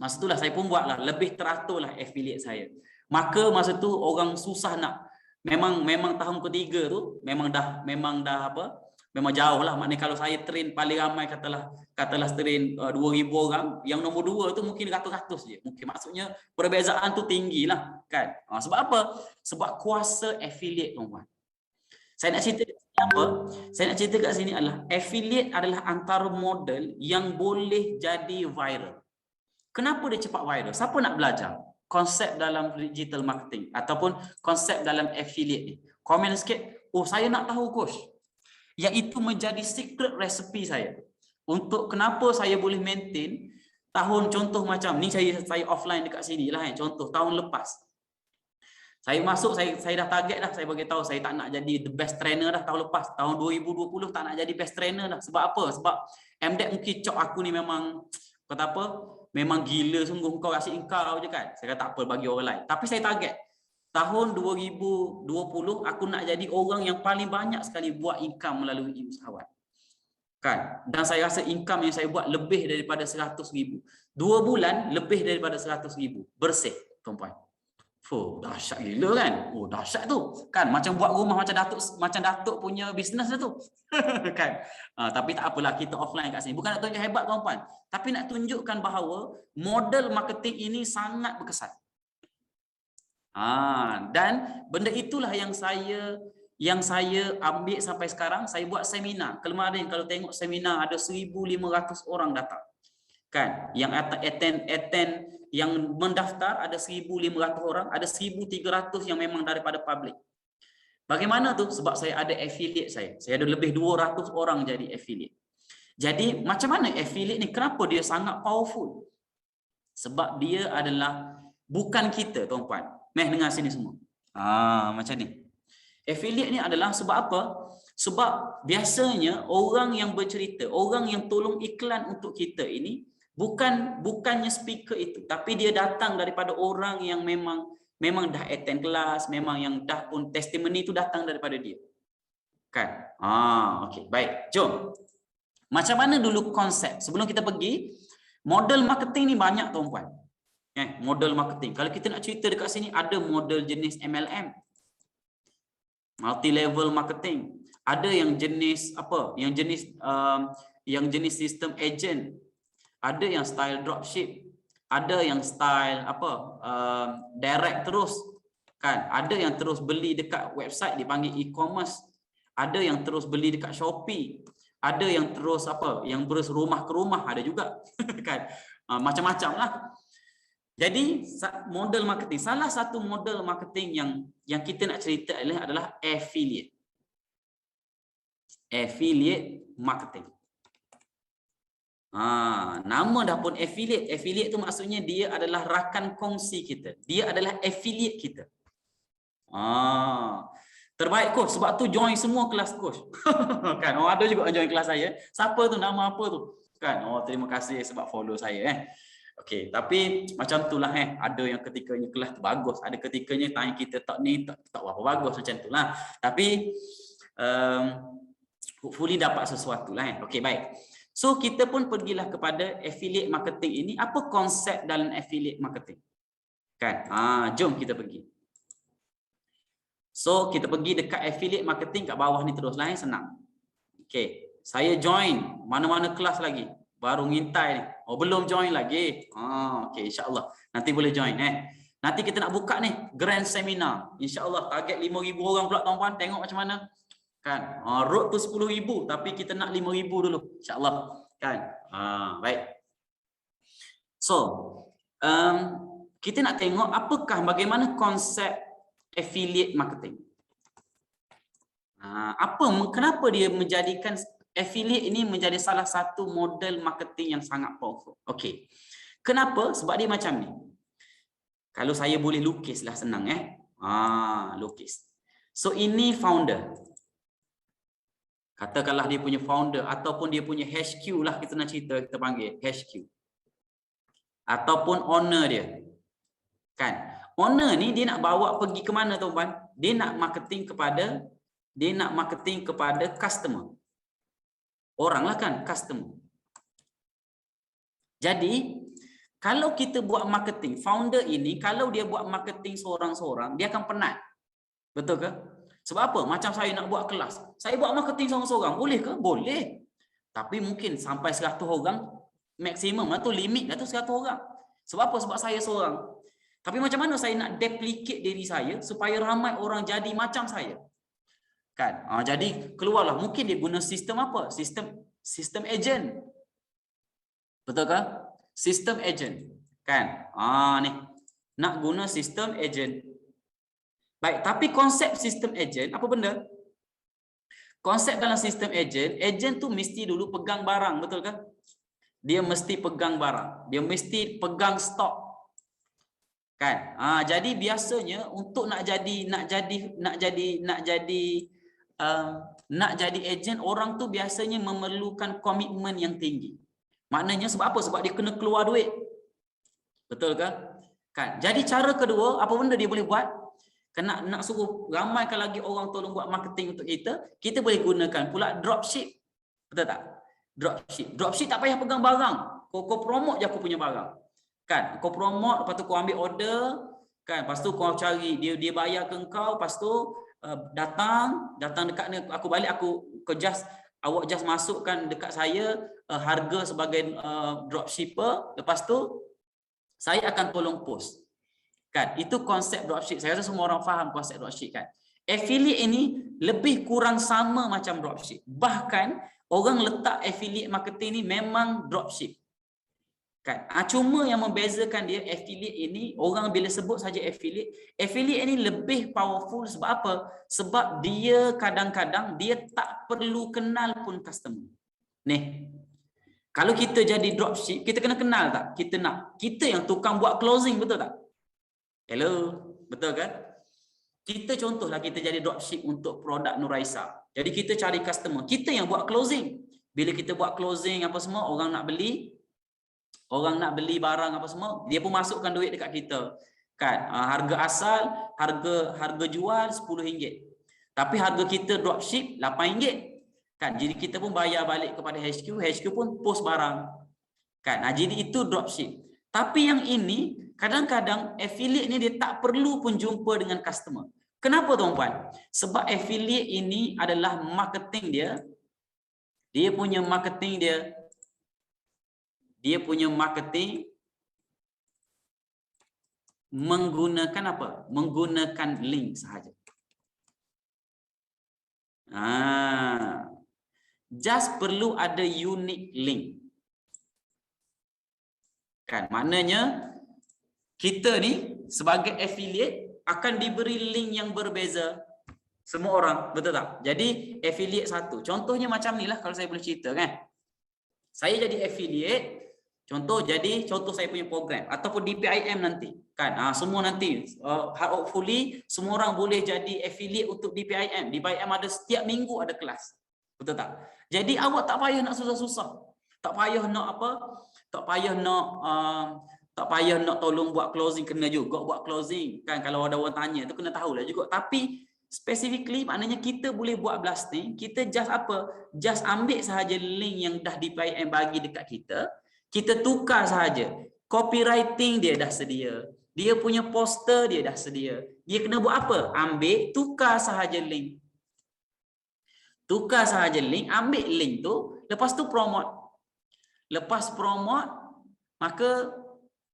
masa itulah saya pun buatlah. Lebih teraturlah affiliate saya. Maka masa tu orang susah nak. Memang tahun ketiga tu memang dah apa? Memang jauh lah. Maknanya kalau saya train paling ramai katalah train 2,000 orang, yang nombor 2 tu mungkin ratus-ratus je. Mungkin maksudnya perbezaan tu tinggi lah. Kan? Sebab apa? Sebab kuasa affiliate, tuan-tuan. Saya nak cerita apa? Saya nak cerita kat sini adalah affiliate adalah antara model yang boleh jadi viral. Kenapa dia cepat viral? Siapa nak belajar konsep dalam digital marketing ataupun konsep dalam affiliate ni? Komen sikit. Saya nak tahu, coach. Yang itu menjadi secret recipe saya. Untuk kenapa saya boleh maintain tahun, contoh macam ni, saya offline dekat sini lah. Contoh tahun lepas. Saya masuk, saya dah target dah. Saya bagi tahu saya tak nak jadi the best trainer dah tahun lepas. Tahun 2020 tak nak jadi best trainer dah. Sebab apa? Sebab MDEC mungkin cok aku ni memang, kata apa? Memang gila sungguh, kau asyik engkau je kan. Saya kata tak apa bagi orang lain. Tapi saya target. Tahun 2020 aku nak jadi orang yang paling banyak sekali buat income melalui usahawan. Kan? Dan saya rasa income yang saya buat lebih daripada 100,000. 2 bulan lebih daripada 100,000. Bersih, tuan-puan. Dahsyat gila kan? Dahsyat tu. Kan macam buat rumah macam Datuk punya bisnes tu. Kan? Tapi tak apalah, kita offline kat sini. Bukan nak tunjuk hebat, tuan-puan, tapi nak tunjukkan bahawa model marketing ini sangat berkesan. Dan benda itulah yang saya ambil sampai sekarang. Saya buat seminar. Kemarin kalau tengok seminar ada 1,500 orang datang. Kan? Yang attend yang mendaftar ada 1,500 orang, ada 1,300 yang memang daripada public. Bagaimana tu? Sebab saya ada affiliate saya. Saya ada lebih 200 orang jadi affiliate. Jadi macam mana affiliate ni? Kenapa dia sangat powerful? Sebab dia adalah bukan kita, tuan-puan. Dengar sini semua. Macam ni. Affiliate ni adalah sebab apa? Sebab biasanya orang yang bercerita, orang yang tolong iklan untuk kita ini bukannya speaker itu, tapi dia datang daripada orang yang memang dah attend kelas, memang yang dah pun testimoni itu datang daripada dia. Kan? Okey, baik. Jom. Macam mana dulu konsep? Sebelum kita pergi, model marketing ni banyak, tuan-puan. Model marketing. Kalau kita nak cerita dekat sini, ada model jenis MLM. Multi level marketing. Ada yang jenis apa? Yang jenis sistem agent. Ada yang style dropship, ada yang style direct terus, kan? Ada yang terus beli dekat website dipanggil e-commerce, ada yang terus beli dekat Shopee, ada yang terus yang terus rumah ke rumah, ada juga, kan? Macam-macam lah. Jadi model marketing, salah satu model marketing yang kita nak cerita adalah affiliate marketing. Nama dah pun affiliate. Affiliate tu maksudnya dia adalah rakan kongsi kita. Dia adalah affiliate kita. Terbaik coach, sebab tu join semua kelas coach. Kan, ada juga join kelas saya. Siapa tu, nama apa tu? Kan, terima kasih sebab follow saya Okey, tapi macam itulah ada yang ketikanya kelas tu bagus, ada ketikanya tanya kita tak berapa bagus macam itulah. Tapi hopefully dapat sesuatu lah Okey, baik. So kita pun pergilah kepada affiliate marketing ini. Apa konsep dalam affiliate marketing? Kan? Jom kita pergi. So kita pergi dekat affiliate marketing kat bawah ni teruslah senang. Okey, saya join mana-mana kelas lagi. Baru ngintai ni. Belum join lagi. Okey, insya-Allah nanti boleh join Nanti kita nak buka ni grand seminar. Insya-Allah target 5,000 orang pula tuan-puan, tengok macam mana. Kan? Road tu 10,000 tapi kita nak 5,000 dulu. Insya-Allah. Kan? Baik. So, kita nak tengok bagaimana konsep affiliate marketing. Kenapa dia menjadikan affiliate ini menjadi salah satu model marketing yang sangat powerful. Okey. Kenapa? Sebab dia macam ni. Kalau saya boleh lukislah senang lukis. So ini founder. Katakanlah dia punya founder ataupun dia punya HQ lah kita nak cerita, kita panggil HQ. Ataupun owner dia. Kan? Owner ni dia nak bawa pergi ke mana tuan-tuan? Dia nak marketing kepada customer. Orang lah kan, customer. Jadi, kalau kita buat marketing, founder ini, kalau dia buat marketing seorang-seorang, dia akan penat. Betul ke? Sebab apa? Macam saya nak buat kelas. Saya buat marketing seorang-seorang. Boleh ke? Boleh. Tapi mungkin sampai 100 orang, maksimum lah tu, limit lah tu 100 orang. Sebab apa? Sebab saya seorang. Tapi macam mana saya nak duplicate diri saya supaya ramai orang jadi macam saya? Kan? Jadi keluarlah, mungkin dia guna sistem apa? Sistem agent. Betul ke? Sistem agent. Kan? Ni. Nak guna sistem agent. Baik, tapi konsep sistem agent apa benda? Konsep dalam sistem agent tu mesti dulu pegang barang, betul ke? Dia mesti pegang barang. Dia mesti pegang stok. Kan? Jadi biasanya untuk nak jadi ejen, orang tu biasanya memerlukan komitmen yang tinggi. Maknanya sebab apa? Sebab dia kena keluar duit. Betul ke? Kan? Jadi cara kedua, apa benda dia boleh buat? Nak suruh ramaikan lagi orang tolong buat marketing untuk kita, kita boleh gunakan pula dropship. Betul tak? Dropship tak payah pegang barang. Kau promote je aku punya barang. Kan? Kau promote, lepas tu kau ambil order, kan? Lepas tu kau cari, dia bayar ke kau, lepas tu datang dekat ni, aku balik, awak just masukkan dekat saya harga sebagai dropshipper, lepas tu saya akan tolong post. Kan? Itu konsep dropship. Saya rasa semua orang faham konsep dropship kan. Affiliate ini lebih kurang sama macam dropship. Bahkan orang letak affiliate marketing ni memang dropship. Kan? Cuma yang membezakan dia, affiliate ini, orang bila sebut saja affiliate ini lebih powerful. Sebab apa? Sebab dia kadang-kadang dia tak perlu kenal pun customer. Nih, kalau kita jadi dropship, kita kena kenal tak? Kita yang tukang buat closing, betul tak? Hello, betul kan? Kita contohlah kita jadi dropship untuk produk Nuraisa. Jadi kita cari customer, kita yang buat closing. Bila kita buat closing apa semua, orang nak beli barang apa semua, dia pun masukkan duit dekat kita. Kan? Harga asal, harga jual RM10. Tapi harga kita dropship RM8. Kan? Jadi kita pun bayar balik kepada HQ pun post barang. Kan? Jadi itu dropship. Tapi yang ini, kadang-kadang affiliate ni dia tak perlu pun jumpa dengan customer. Kenapa tuan-puan? Sebab affiliate ini adalah marketing dia. Dia punya marketing menggunakan apa? Menggunakan link sahaja. Just perlu ada unique link. Kan? Maknanya kita ni sebagai affiliate akan diberi link yang berbeza semua orang, betul tak? Jadi affiliate satu. Contohnya macam ni lah kalau saya boleh cerita kan. Saya jadi affiliate, contoh saya punya program ataupun DPIM nanti kan. Semua nanti hopefully semua orang boleh jadi affiliate untuk DPIM. DPIM ada setiap minggu ada kelas. Betul tak? Jadi awak tak payah nak susah-susah. Tak payah nak apa? Tak payah nak tolong buat closing, kena juga buat closing kan. Kalau ada orang tanya tu kena tahulah juga. Tapi specifically maknanya kita boleh buat blasting, kita just ambil sahaja link yang dah DPIM bagi dekat kita tukar sahaja. Copywriting dia dah sedia, dia punya poster dia dah sedia. Dia kena buat apa? Ambil, tukar sahaja link. Tukar sahaja link, ambil link tu, lepas tu promote. Lepas promote, maka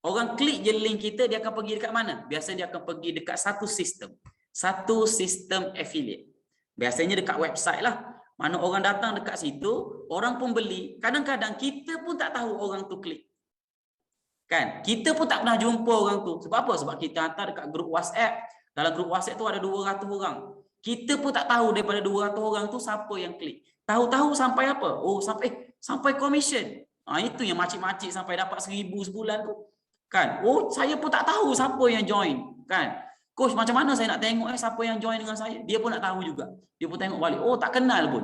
orang klik je link kita, dia akan pergi dekat mana? Biasanya dia akan pergi dekat satu sistem affiliate. Biasanya dekat website lah. Mana orang datang dekat situ, orang pun beli. Kadang-kadang kita pun tak tahu orang tu klik. Kan? Kita pun tak pernah jumpa orang tu. Sebab apa? Sebab kita hantar dekat grup WhatsApp. Dalam grup WhatsApp tu ada 200 orang. Kita pun tak tahu daripada 200 orang tu siapa yang klik. Tahu-tahu sampai apa? Oh, sampai commission. Itu yang makcik-makcik sampai dapat 1,000 sebulan tu. Kan? Oh, saya pun tak tahu siapa yang join. Kan? Coach, macam mana saya nak tengok siapa yang join dengan saya? Dia pun nak tahu juga. Dia pun tengok balik. Oh, tak kenal pun.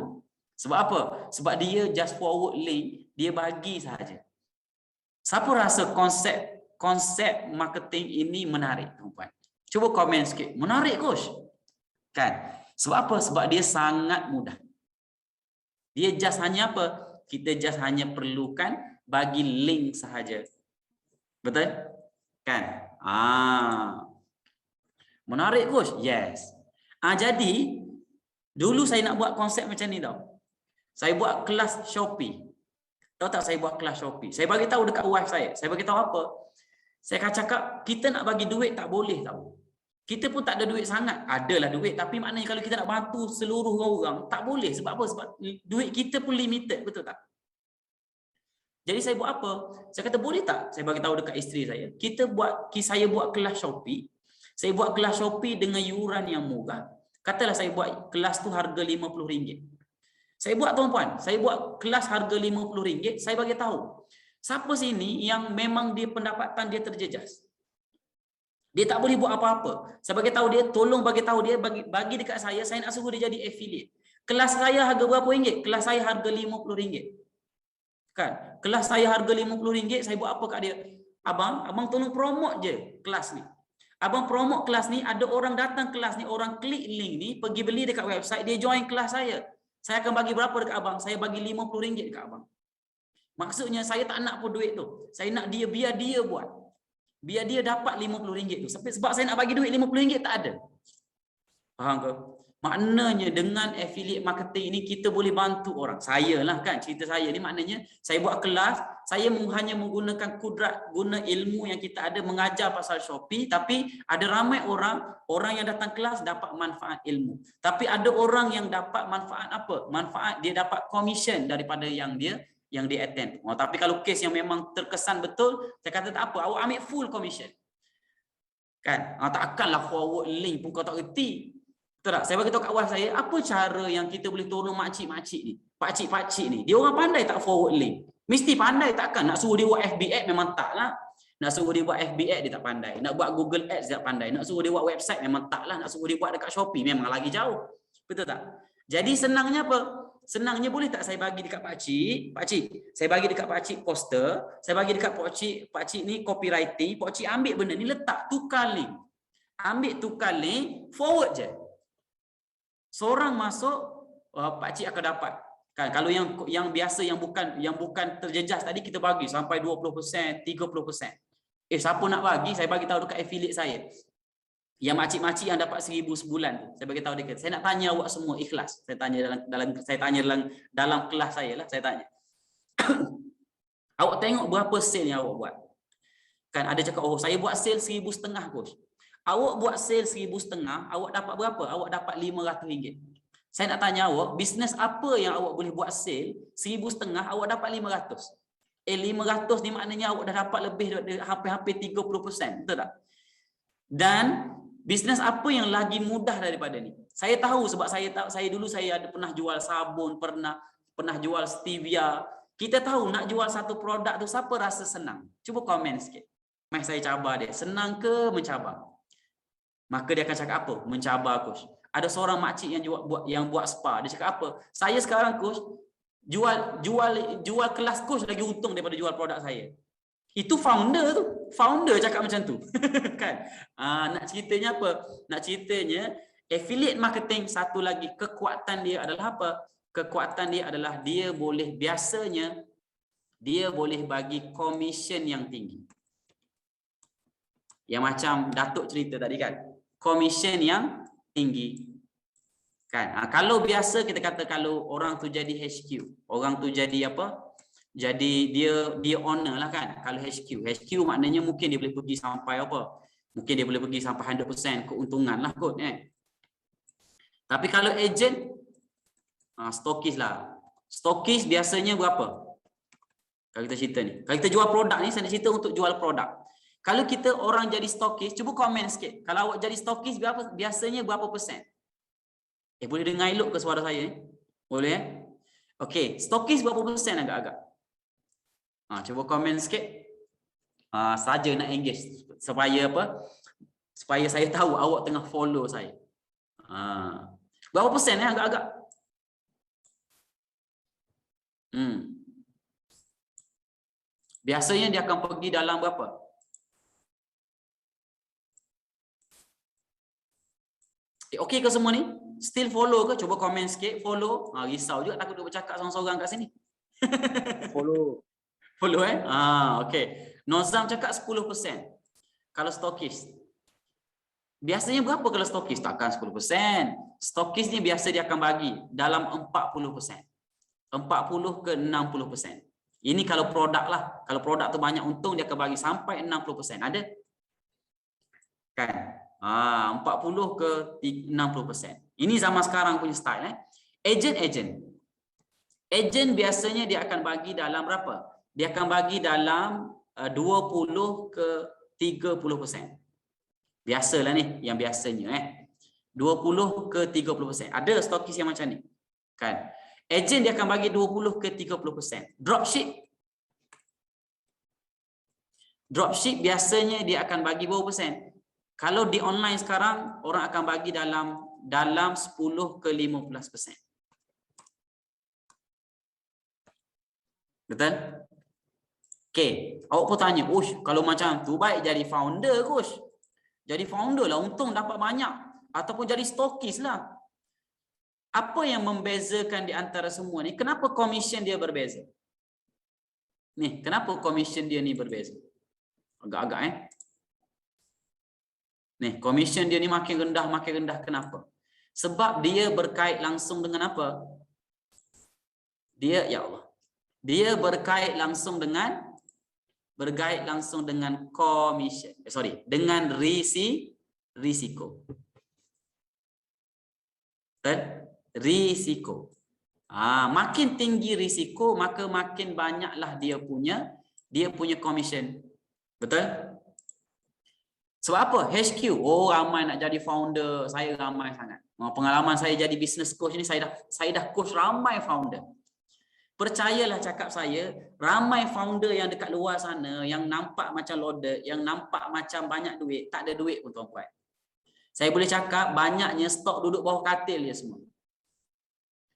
Sebab apa? Sebab dia just forward link, dia bagi sahaja. Siapa rasa konsep marketing ini menarik, tuan-tuan? Cuba komen sikit. Menarik, Coach. Kan? Sebab apa? Sebab dia sangat mudah. Dia just hanya apa? Kita just hanya perlukan bagi link sahaja. Betul? Kan? Menarik, Coach? Yes. Jadi, dulu saya nak buat konsep macam ni tau. Saya buat kelas Shopee. Tahu tak saya buat kelas Shopee? Saya bagi tahu dekat wife saya. Saya bagi tahu apa? Saya akan cakap, kita nak bagi duit tak boleh tahu. Kita pun tak ada duit sangat. Adalah duit, tapi maknanya kalau kita nak bantu seluruh orang, tak boleh. Sebab apa? Sebab duit kita pun limited, betul tak? Jadi saya buat apa? Saya kata, boleh tak? Saya bagi tahu dekat isteri saya. Saya buat kelas Shopee. Saya buat kelas Shopee dengan yuran yang murah. Katalah saya buat kelas tu harga RM50. Saya buat, tuan-puan, saya buat kelas harga RM50. Saya bagi tahu. Siapa sini yang memang dia pendapatan dia terjejas? Dia tak boleh buat apa-apa. Saya bagi tahu dia, tolong bagi tahu dia, bagi dekat saya nak suruh dia jadi affiliate. Kelas saya harga berapa ringgit? Kelas saya harga RM50. Kan? Kelas saya harga RM50, saya buat apa kat dia? Abang tolong promote je kelas ni. Abang promote kelas ni, ada orang datang kelas ni, orang klik link ni, pergi beli dekat website, dia join kelas saya. Saya akan bagi berapa dekat abang? Saya bagi RM50 dekat abang. Maksudnya saya tak nak pun duit tu. Saya nak dia, biar dia buat. Biar dia dapat RM50 tu. Sebab saya nak bagi duit RM50 tak ada. Faham ke? Maknanya dengan affiliate marketing ini kita boleh bantu orang. Saya lah kan, cerita saya ni maknanya saya buat kelas, saya hanya menggunakan guna ilmu yang kita ada mengajar pasal Shopee, tapi ada ramai orang yang datang kelas dapat manfaat ilmu. Tapi ada orang yang dapat manfaat apa? Manfaat dia dapat commission daripada yang dia attend. Tapi kalau kes yang memang terkesan betul, saya kata tak apa, awak ambil full commission. Kan? Takkanlah forward link pun kau tak reti. Betul tak? Saya bagi tahu kat wife saya, apa cara yang kita boleh tolong makcik-makcik ni? Pakcik-pakcik ni. Dia orang pandai tak forward link? Mesti pandai takkan? Nak suruh dia buat FB Ads memang tak lah. Nak suruh dia buat FB Ads dia tak pandai. Nak buat Google Ads dia tak pandai. Nak suruh dia buat website memang tak lah. Nak suruh dia buat dekat Shopee memang lagi jauh. Betul tak? Jadi senangnya apa? Senangnya boleh tak saya bagi dekat pakcik, saya bagi dekat pakcik poster, saya bagi dekat pakcik ni copywriting, pakcik ambil benda ni letak, tukar link. Ambil tukar link, forward je. Seorang masuk, pakcik akan dapat. Kan kalau yang biasa yang bukan terjejas tadi kita bagi sampai 20%, 30%. Siapa nak bagi? Saya bagi tahu dekat affiliate saya. Yang makcik-makcik yang dapat 1,000 sebulan tu, saya bagi tahu dia, saya nak tanya awak semua ikhlas. Saya tanya dalam kelas saya lah, saya tanya. Awak tengok berapa sale yang awak buat. Kan ada cakap, oh saya buat sale 1,500 Coach. Awak buat sale 1,500, awak dapat berapa? Awak dapat RM500. Saya nak tanya awak, bisnes apa yang awak boleh buat sale 1,500, awak dapat 500. 500 ni maknanya awak dah dapat lebih hampir 30%, betul tak? Dan bisnes apa yang lagi mudah daripada ni? Saya tahu sebab saya dulu ada pernah jual sabun, pernah jual stevia. Kita tahu nak jual satu produk tu siapa rasa senang? Cuba komen sikit. Mai saya cabar dia. Senang ke mencabar? Maka dia akan cakap apa? Mencabar, coach. Ada seorang makcik yang buat spa. Dia cakap apa? Saya sekarang, coach, jual kelas coach lagi untung daripada jual produk saya. Itu founder tu. Founder cakap macam tu. Kan? Nak ceritanya apa? Nak ceritanya affiliate marketing, satu lagi kekuatan dia adalah apa? Kekuatan dia adalah dia boleh, biasanya dia boleh bagi komisen yang tinggi. Yang macam Datuk cerita tadi kan, komisen yang tinggi kan. Kalau biasa kita kata kalau orang tu jadi HQ, orang tu jadi apa, jadi dia owner lah kan. Kalau HQ maknanya mungkin dia boleh pergi sampai apa, mungkin dia boleh pergi sampai 100% keuntungan lah kot kan. Tapi kalau agent, stokis lah. Stokis biasanya berapa? Kalau kita cerita ni, kalau kita jual produk ni, saya nak cerita untuk jual produk. Kalau kita orang jadi stokis, cuba komen sikit. Kalau awak jadi stokis, biasanya berapa persen? Boleh dengar elok ke suara saya ni? Boleh Okey, stokis berapa persen agak-agak? Cuba komen sikit. Saja nak engage supaya apa? Supaya saya tahu awak tengah follow saya. Berapa persen agak-agak? Biasanya dia akan pergi dalam berapa? Okey ke semua ni? Still follow ke? Cuba komen sikit. Follow. Risau juga takut dia bercakap seorang-seorang kat sini. Follow. Follow okey. Nozam cakap 10%. Kalau stokis. Biasanya berapa kalau stokis? Takkan 10%. Stokis ni biasa dia akan bagi dalam 40%. 40 ke 60%. Ini kalau produk lah. Kalau produk tu banyak untung, dia akan bagi sampai 60%. Ada? Kan? 40 ke 60%. Ini zaman sekarang punya style. Agent biasanya dia akan bagi dalam berapa? Dia akan bagi dalam 20 ke 30%. Biasalah ni, yang biasanya 20 ke 30%. Ada stokis yang macam ni. Kan? Agent dia akan bagi 20 ke 30%. Dropship biasanya dia akan bagi berapa persen? Kalau di online sekarang, orang akan bagi dalam 10 ke 15%. Betul? Okey, awak pun tanya, kalau macam tu baik jadi founder, coach. Jadi founder lah, untung dapat banyak. Ataupun jadi stokis lah. Apa yang membezakan di antara semua ni? Kenapa komisen dia berbeza? Nih, kenapa komisen dia ni berbeza? Agak-agak Nih, komisen dia ni makin rendah. Kenapa? Sebab dia berkait langsung dengan apa? Dia berkait langsung dengan komisen. Dengan risiko. Risiko. Makin tinggi risiko, maka makin banyaklah dia punya komisen. Betul? Sebab apa? HQ. Ramai nak jadi founder. Saya ramai sangat. Pengalaman saya jadi business coach ni, saya dah coach ramai founder. Percayalah cakap saya, ramai founder yang dekat luar sana, yang nampak macam loaded, yang nampak macam banyak duit, tak ada duit pun tuan-puan. Saya boleh cakap banyaknya stok duduk bawah katil dia semua.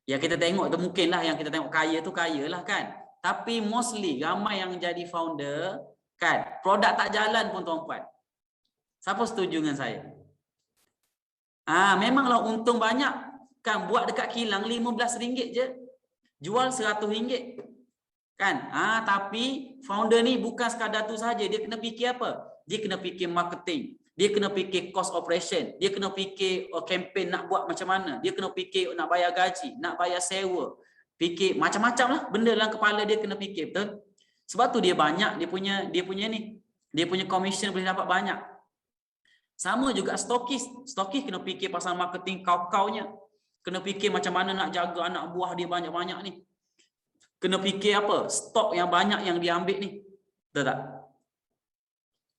Yang kita tengok tu mungkinlah yang kita tengok kaya tu kayalah kan. Tapi mostly ramai yang jadi founder kan, produk tak jalan pun tuan-puan. Siapa setuju dengan saya? Memanglah untung banyak kan, buat dekat kilang RM15 je. Jual RM100 kan. Tapi founder ni bukan sekadar tu saja, dia kena fikir apa? Dia kena fikir marketing, dia kena fikir cost operation, dia kena fikir campaign nak buat macam mana, dia kena fikir nak bayar gaji, nak bayar sewa, fikir macam-macam lah benda dalam kepala dia kena fikir, betul? Sebab tu dia banyak, dia punya commission boleh dapat banyak. Sama juga stokis kena fikir pasal marketing kau-kaunya. Kena fikir macam mana nak jaga anak buah dia banyak-banyak ni. Kena fikir apa? Stok yang banyak yang dia ambil ni. Betul tak?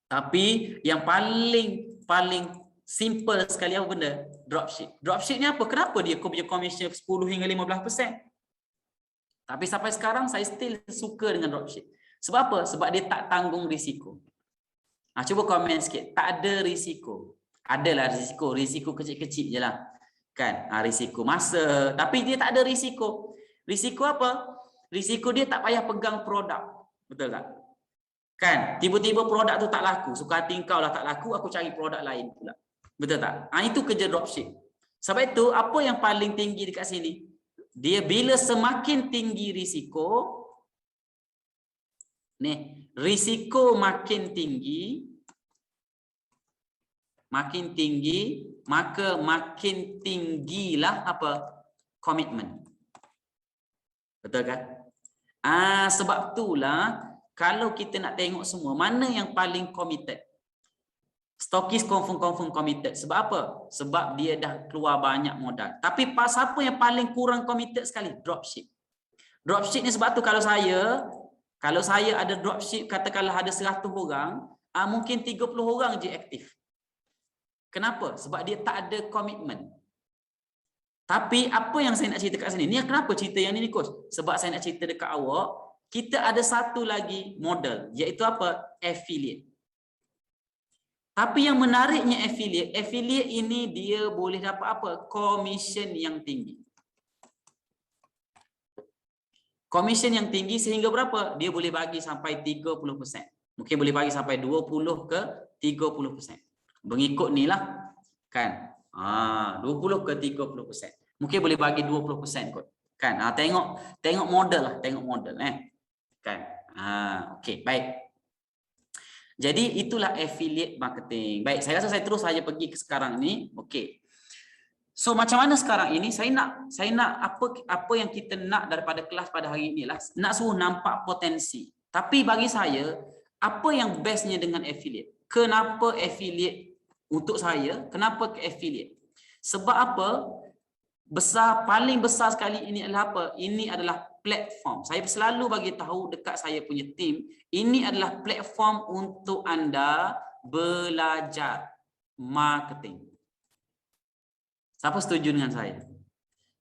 Tapi yang paling simple sekali apa benda? Dropship. Dropship ni apa? Kenapa dia punya commission 10 hingga 15%? Tapi sampai sekarang saya still suka dengan dropship. Sebab apa? Sebab dia tak tanggung risiko. Cuba komen sikit. Tak ada risiko. Adalah risiko. Risiko kecil-kecil je lah. Kan? Risiko masa. Tapi dia tak ada risiko. Risiko apa? Risiko dia tak payah pegang produk. Betul tak? Kan? Tiba-tiba produk tu tak laku. Suka hati kau lah tak laku, aku cari produk lain pula. Betul tak? Itu kerja dropship. Sebab itu, apa yang paling tinggi dekat sini? Dia bila semakin tinggi risiko, risiko makin tinggi, maka makin tinggilah apa? Komitmen. Betul kan? Sebab itulah kalau kita nak tengok semua, mana yang paling committed? Stokis confirm committed. Sebab apa? Sebab dia dah keluar banyak modal. Tapi siapa yang paling kurang committed sekali? Dropship. Dropship ni sebab tu kalau saya ada dropship, katakanlah ada 100 orang, mungkin 30 orang je aktif. Kenapa? Sebab dia tak ada komitmen. Tapi apa yang saya nak cerita kat sini? Ni kenapa cerita yang ni coach? Sebab saya nak cerita dekat awak, kita ada satu lagi model, iaitu apa? Affiliate. Tapi yang menariknya affiliate ini dia boleh dapat apa? Commission yang tinggi. Commission yang tinggi sehingga berapa? Dia boleh bagi sampai 30%. Mungkin boleh bagi sampai 20 ke 30%. Mengikut ni lah. Kan? 20 ke 30%. Mungkin boleh bagi 20% kot. Kan? Tengok model lah. Tengok model. Kan? Okey, baik. Jadi itulah affiliate marketing. Baik, saya rasa saya terus saja pergi ke sekarang ni. Okey. So macam mana sekarang ini saya nak apa yang kita nak daripada kelas pada hari ini lah, nak suruh nampak potensi. Tapi bagi saya, apa yang bestnya dengan affiliate? Kenapa affiliate untuk saya? Kenapa ke affiliate? Sebab apa? Paling besar sekali ini adalah apa? Ini adalah platform. Saya selalu bagi tahu dekat saya punya tim, ini adalah platform untuk anda belajar marketing. Siapa setuju dengan saya?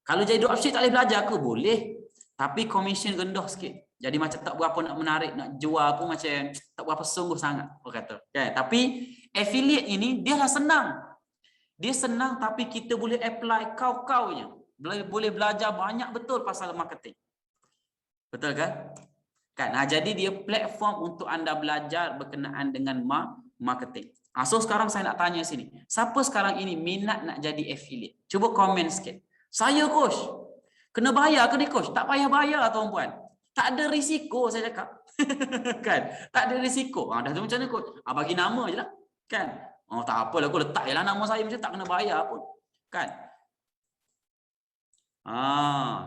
Kalau jadi dropship tak boleh belajar ke? Boleh. Tapi commission rendah sikit. Jadi macam tak berapa nak menarik, nak jual pun macam tak berapa sungguh sangat. Orang kata. Okay. Tapi affiliate ini dia dah senang. Dia senang tapi kita boleh apply kau-kaunya. Boleh belajar banyak betul pasal marketing. Betul kan? Jadi dia platform untuk anda belajar berkenaan dengan marketing. So sekarang saya nak tanya sini. Siapa sekarang ini minat nak jadi affiliate? Cuba komen sikit. Saya coach. Kena bayar ke ni coach? Tak payah bayar tuan-puan. Tak ada risiko saya cakap. Kan? Tak ada risiko. Dah tu macam mana coach? Bagi nama je lah. Kan? Tak apalah, aku letak je lah nama saya macam tak kena bayar pun. Kan?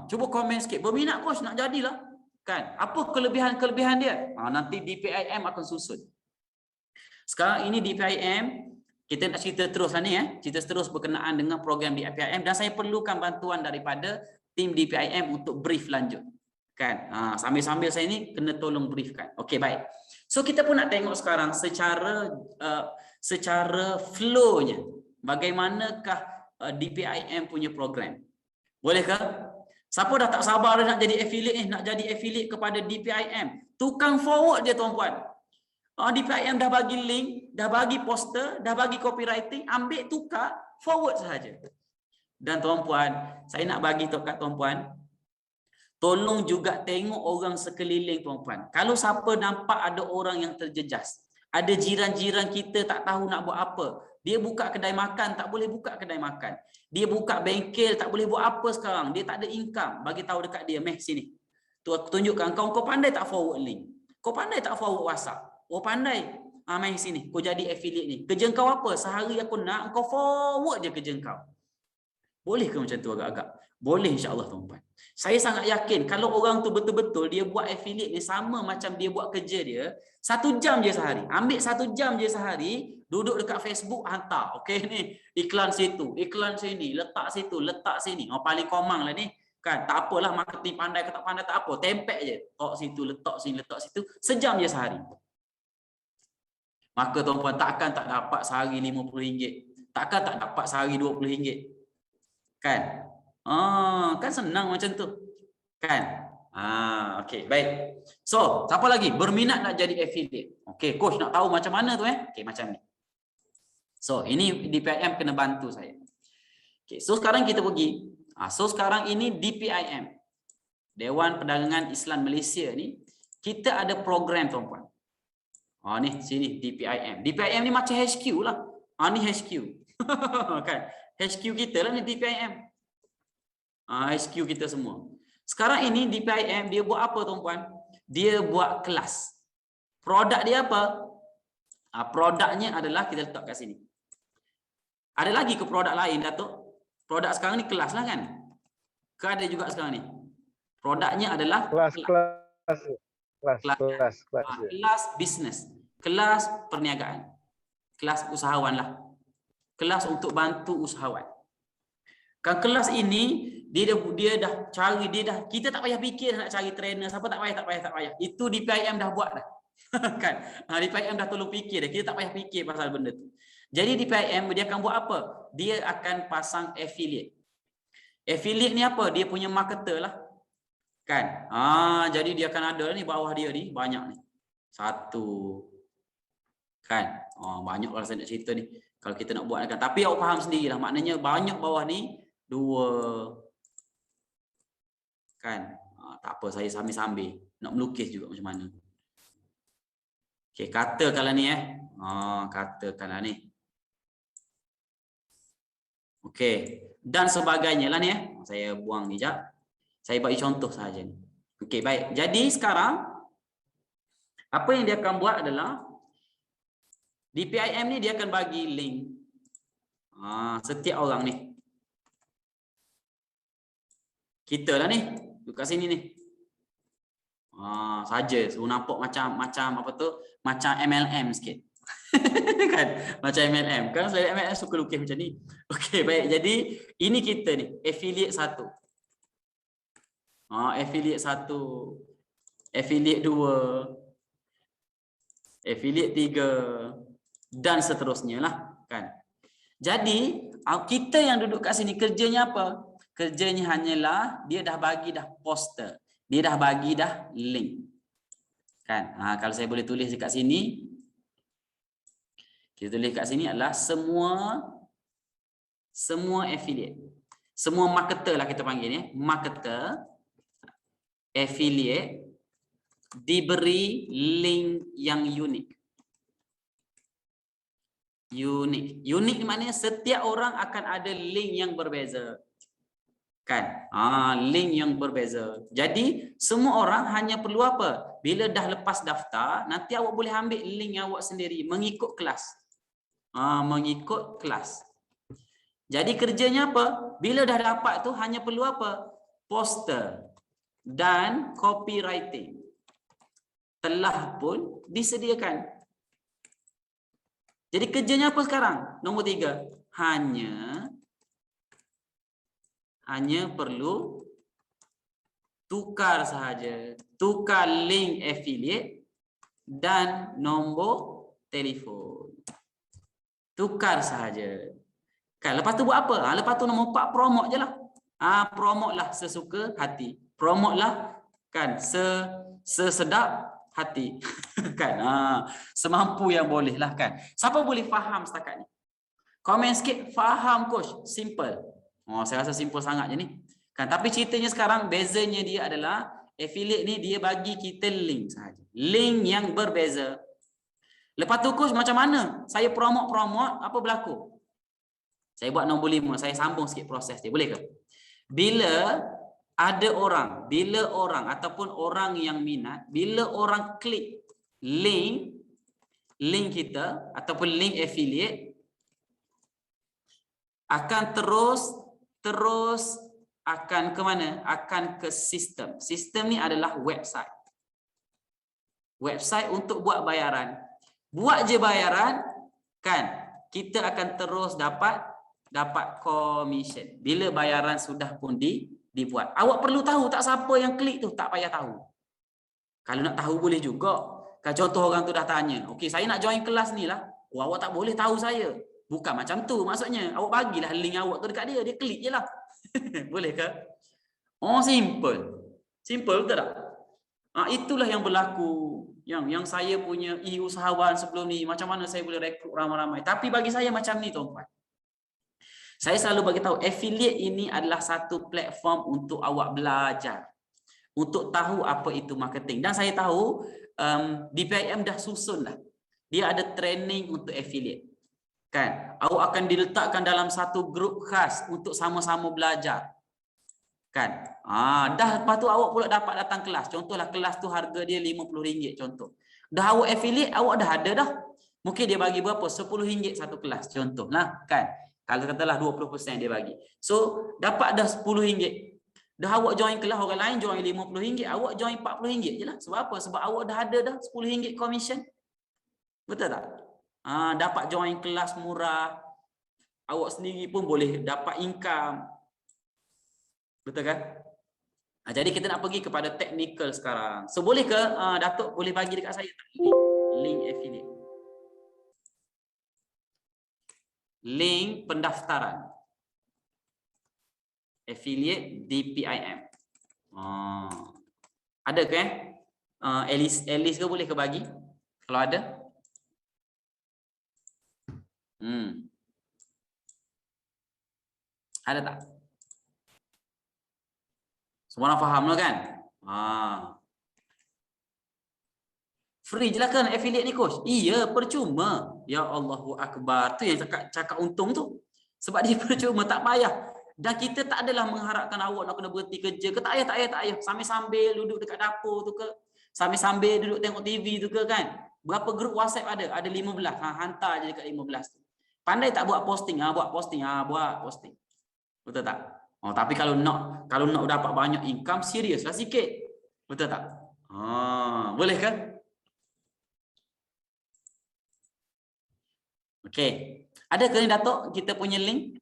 Cuba komen sikit. Berminat coach nak jadilah. Kan? Apa kelebihan-kelebihan dia? Nanti DPIM akan susun. Sekarang ini DPIM, kita nak cerita terus lah ni cerita terus berkenaan dengan program DPIM dan saya perlukan bantuan daripada tim DPIM untuk brief lanjut. Kan? Sambil-sambil saya ni kena tolong briefkan. Okey, baik. So kita pun nak tengok sekarang secara flow-nya. Bagaimanakah DPIM punya program? Bolehkah? Siapa dah tak sabar nak jadi affiliate ni, nak jadi affiliate kepada DPIM? Tukang forward dia tuan-puan. DPIM dah bagi link, dah bagi poster, dah bagi copywriting, ambil tukar, forward sahaja. Dan tuan-puan, saya nak bagi tahu kat tuan-puan, tolong juga tengok orang sekeliling tuan-puan. Kalau siapa nampak ada orang yang terjejas, ada jiran-jiran kita tak tahu nak buat apa, dia buka kedai makan, tak boleh buka kedai makan. Dia buka bengkel, tak boleh buat apa sekarang. Dia tak ada income, bagi tahu dekat dia, meh sini. Tu aku tunjukkan kau pandai tak forward link? Kau pandai tak forward WhatsApp? Oh pandai. Main sini. Kau jadi affiliate ni. Kerja kau apa? Sehari aku nak kau forward je kerja kau. Boleh ke macam tu agak-agak? Boleh insya-Allah tuan-tuan. Saya sangat yakin kalau orang tu betul-betul dia buat affiliate ni sama macam dia buat kerja dia, 1 jam je sehari. Ambil 1 jam je sehari, duduk dekat Facebook hantar. Okey ni, iklan situ, iklan sini, letak situ, letak sini. Paling komang lah ni. Kan, tak apalah marketing pandai ke tak pandai tak apa. Tempek je. Tok situ, letak sini, letak situ. Sejam je sehari. Maka tuan-puan takkan tak dapat sehari RM50. Takkan tak dapat sehari RM20. Kan? Kan senang macam tu. Kan? Okey, baik. So, siapa lagi berminat nak jadi affiliate? Okey, coach nak tahu macam mana tu Okey, macam ni. So, ini DPIM kena bantu saya. Okey, so sekarang kita pergi. So sekarang ini DPIM, Dewan Perdagangan Islam Malaysia ni, kita ada program tuan-puan. Ni sini DPIM. DPIM ni macam HQ lah. Ni HQ. Kan? HQ kita lah ni DPIM. HQ kita semua. Sekarang ini DPIM dia buat apa tuan-puan? Dia buat kelas. Produk dia apa? Produknya adalah kita letak kat sini. Ada lagi ke produk lain Datuk? Produk sekarang ni kelas lah kan? Ke ada juga sekarang ni? Produknya adalah kelas bisnes, kelas perniagaan, kelas usahawan lah, kelas untuk bantu usahawan. Kan kelas ini dia dah cari, kita tak payah fikir nak cari trainer siapa, tak payah. Itu DPIM dah buat dah. Kan? DPIM dah tolong fikir dah. Kita tak payah fikir pasal benda tu. Jadi DPIM dia akan buat apa? Dia akan pasang affiliate. Affiliate ni apa? Dia punya marketer lah. Kan? Jadi dia akan ada ni bawah dia ni banyak ni. 1. Kan? Banyak kalau saya nak cerita ni. Kalau kita nak buat kan. Tapi awak faham sendirilah. Maknanya banyak bawah ni 2. Kan? Tak apa, saya sambil-sambil nak melukis juga macam mana. Okey, katakanlah ni katakanlah ni. Okey, dan sebagainya lah ni Saya buang ni jap. Saya bagi contoh saja ni. Okey, baik. Jadi sekarang apa yang dia akan buat adalah DPIM ni dia akan bagi link setiap orang ni. Kita lah ni, duduk kat sini ni. Saja suruh nampak macam apa tu? Macam MLM sikit. Kan? Macam MLM. Kan saya MLM suka lukis macam ni. Okey, baik. Jadi ini kita ni, affiliate 1. Affiliate 1, affiliate 2, affiliate 3 dan seterusnya lah, kan. Jadi kita yang duduk kat sini kerjanya apa? Kerjanya hanyalah dia dah bagi dah poster. Dia dah bagi dah link. Kan? Kalau saya boleh tulis dekat sini. Kita tulis kat sini adalah semua affiliate. Semua marketer lah kita panggil ni. Marketer, affiliate diberi link yang unik. Unik ni maknanya setiap orang akan ada link yang berbeza. Kan? Link yang berbeza. Jadi semua orang hanya perlu apa? Bila dah lepas daftar, nanti awak boleh ambil link awak sendiri mengikut kelas. Mengikut kelas. Jadi kerjanya apa? Bila dah dapat tu hanya perlu apa? Poster dan copywriting. Telah pun disediakan. Jadi kerjanya apa sekarang? Nombor 3. Hanya perlu tukar sahaja. Tukar link affiliate dan nombor telefon. Tukar sahaja. Kan, lepas tu buat apa? Lepas tu nombor 4 promote je lah. Promote lah sesuka hati. Promote lah kan sesedap hati. Kan? Semampu yang boleh lah kan. Siapa boleh faham setakat ni? Komen sikit, faham coach. Simple. Saya rasa simple sangat je ni. Kan, tapi ceritanya sekarang bezanya dia adalah affiliate ni dia bagi kita link sahaja. Link yang berbeza. Lepas tu coach macam mana? Saya promote apa berlaku? Saya buat nombor 5, saya sambung sikit proses dia. Boleh ke? Bila orang ataupun orang yang minat, bila orang klik link kita ataupun link affiliate akan terus akan ke mana? Akan ke sistem. Sistem ni adalah website. Website untuk buat bayaran. Buat je bayaran kan, kita akan terus dapat commission. Bila bayaran sudah pun dibuat. Awak perlu tahu tak siapa yang klik tu? Tak payah tahu. Kalau nak tahu boleh juga. Kalau contoh orang tu dah tanya, okey saya nak join kelas ni lah. Awak tak boleh tahu saya. Bukan macam tu maksudnya. Awak bagilah link awak tu dekat dia. Dia klik je lah. Boleh ke? Simple. Simple betul tak? Itulah yang berlaku. Yang saya punya usahawan sebelum ni, macam mana saya boleh rekrut ramai-ramai. Tapi bagi saya macam ni tuan-tuan. Saya selalu bagi tahu affiliate ini adalah satu platform untuk awak belajar, untuk tahu apa itu marketing. Dan saya tahu DPIM dah susun dah. Dia ada training untuk affiliate. Kan? Awak akan diletakkan dalam satu grup khas untuk sama-sama belajar. Kan? Dah lepas tu awak pula dapat datang kelas. Contohlah kelas tu harga dia RM50 contoh. Dah awak affiliate, awak dah ada dah. Mungkin dia bagi berapa? RM10 satu kelas contohlah, kan? Kalau katalah 20% dia bagi. So, dapat dah RM10. Dah awak join kelas orang lain join RM50, awak join RM40 je lah. Sebab apa? Sebab awak dah ada dah RM10 commission. Betul tak? Dapat join kelas murah. Awak sendiri pun boleh dapat income. Betul kan? Jadi kita nak pergi kepada technical sekarang. So boleh ke Datuk boleh bagi dekat saya link affiliate. Link pendaftaran. Affiliate DPIM. Ada ke Alice ke boleh ke bagi? Kalau ada? Ada tak? Semua orang faham lah kan? Free je lah kan affiliate ni coach? Iya, percuma. Ya Allahu Akbar. Tu yang cakap untung tu. Sebab dia percuma, tak payah. Dan kita tak adalah mengharapkan awak nak kena berhenti kerja ke. Tak payah. Sambil-sambil duduk dekat dapur tu ke. Sambil-sambil duduk tengok TV tu ke kan. Berapa grup WhatsApp ada? Ada 15. Hantar je dekat 15 tu. Pandai tak buat posting? Buat posting. Betul tak? Tapi kalau nak dapat banyak income, serius lah sikit. Betul tak? Boleh ke? Okey. Ada ke ni Datuk kita punya link?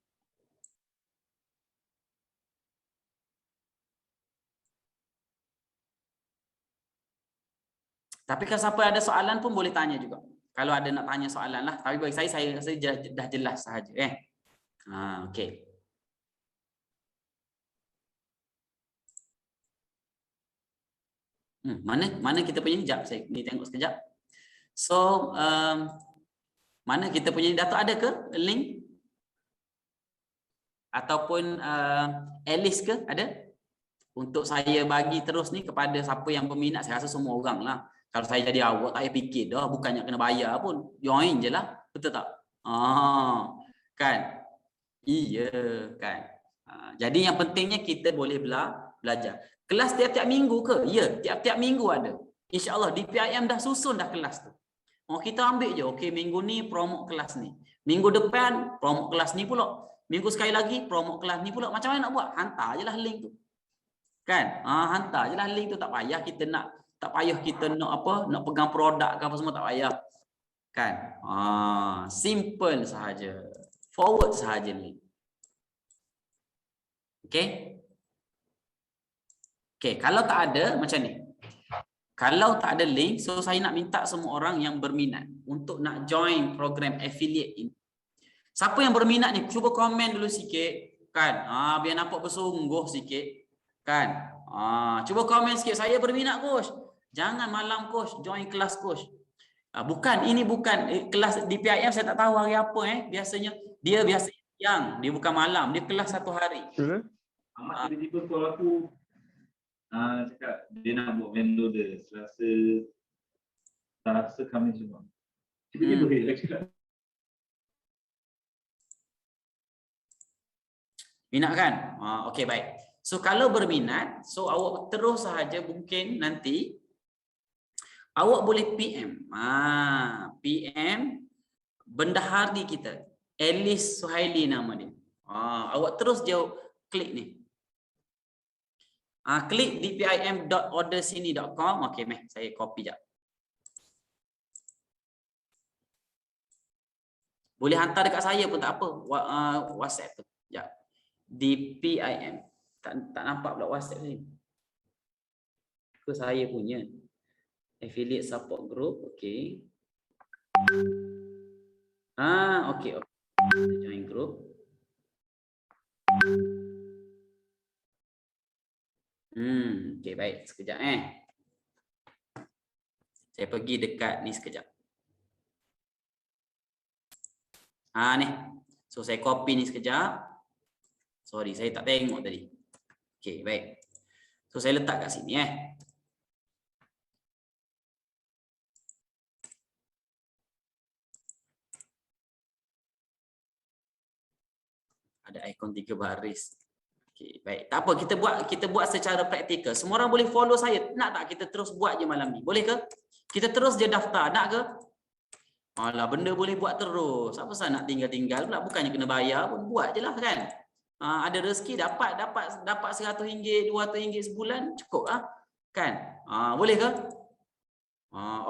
Tapi kalau siapa ada soalan pun boleh tanya juga. Kalau ada nak tanya soalan lah. Tapi bagi saya rasa dah jelas sahaja. Okey. Mana kita punya sekejap. Saya ni tengok sekejap. So, mana kita punya Datuk ada ke link? Ataupun Alice ke ada? Untuk saya bagi terus ni kepada siapa yang berminat. Saya rasa semua orang lah. Kalau saya jadi awak tak payah fikir dah. Bukannya kena bayar pun. Join je lah. Betul tak? Kan? Iya kan? Jadi yang pentingnya kita boleh belajar. Kelas tiap-tiap minggu ke? Ya, tiap-tiap minggu ada. InsyaAllah DPIM dah susun dah kelas tu. Kita ambil je. Okey, minggu ni promote kelas ni. Minggu depan promote kelas ni pula. Minggu sekali lagi promote kelas ni pula. Macam mana nak buat? Hantar je lah link tu. Kan? Hantar je lah link tu. Tak payah kita nak pegang produk ke apa semua, tak payah. Kan? Simple sahaja. Forward sahaja link. Okey? Okey, kalau tak ada macam ni. Kalau tak ada link, so saya nak minta semua orang yang berminat untuk nak join program affiliate ini. Siapa yang berminat ni, cuba komen dulu sikit, kan? Biar nampak bersungguh sikit, kan? Cuba komen sikit, saya berminat coach. Jangan malam coach, join kelas coach. Ini bukan kelas DPIM, saya tak tahu hari apa biasanya. Dia siang, dia bukan malam, dia kelas satu hari. Amat tiba-tiba call aku cakap dia nak buat vendor dia Selasa Khamis semua. Tiba-tiba dia cakap. Minat kan? Okey baik. So kalau berminat, so awak terus sahaja mungkin nanti awak boleh PM. PM bendahari kita. Alice Suhaili nama dia. Awak terus jauh klik ni. Klik dpim.ordersini.com. Okey, saya copy jap. Boleh hantar dekat saya pun tak apa. WhatsApp tu. Jap. DPIM. Tak nampak pula WhatsApp ni. Ke saya punya. Affiliate support group. Okey. Okey. Join group. Okey, baik. Sekejap Saya pergi dekat ni sekejap. Ni. So saya copy ni sekejap. Sorry, saya tak tengok tadi. Okey, baik. So saya letak kat sini Ada ikon 3 baris. Okey, baik. Tak apa, kita buat secara praktikal. Semua orang boleh follow saya. Nak tak kita terus buat je malam ni? Boleh ke? Kita terus je daftar. Nak ke? Alah, benda boleh buat terus. Apa pasal nak tinggal-tinggal pula? Bukannya kena bayar pun, buat je lah kan. Ada rezeki dapat RM100, RM200 sebulan cukup lah. Kan? Boleh ke?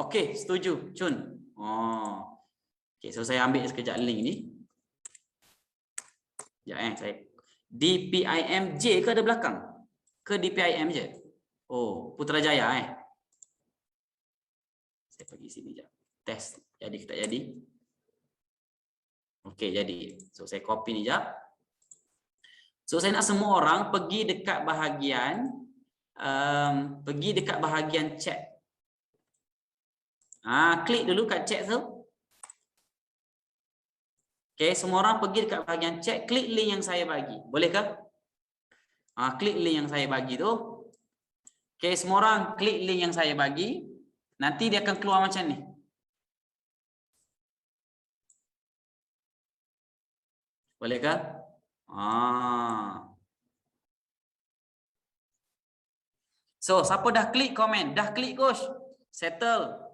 Okey, setuju. Cun. Okey, so saya ambil sekejap link ni. Sekejap saya. DPIM J ke ada belakang? Ke DPIM je? Oh, Putrajaya Saya pergi sini jap. Test. Jadi ke tak jadi? Okey, jadi. So saya copy ni jap. So saya nak semua orang pergi dekat bahagian chat. Klik dulu kat chat tu. Okey, semua orang pergi dekat bahagian chat, klik link yang saya bagi. Boleh ke? Klik link yang saya bagi tu. Okey, semua orang klik link yang saya bagi. Nanti dia akan keluar macam ni. Boleh ke? So, siapa dah klik komen? Dah klik, coach. Settle.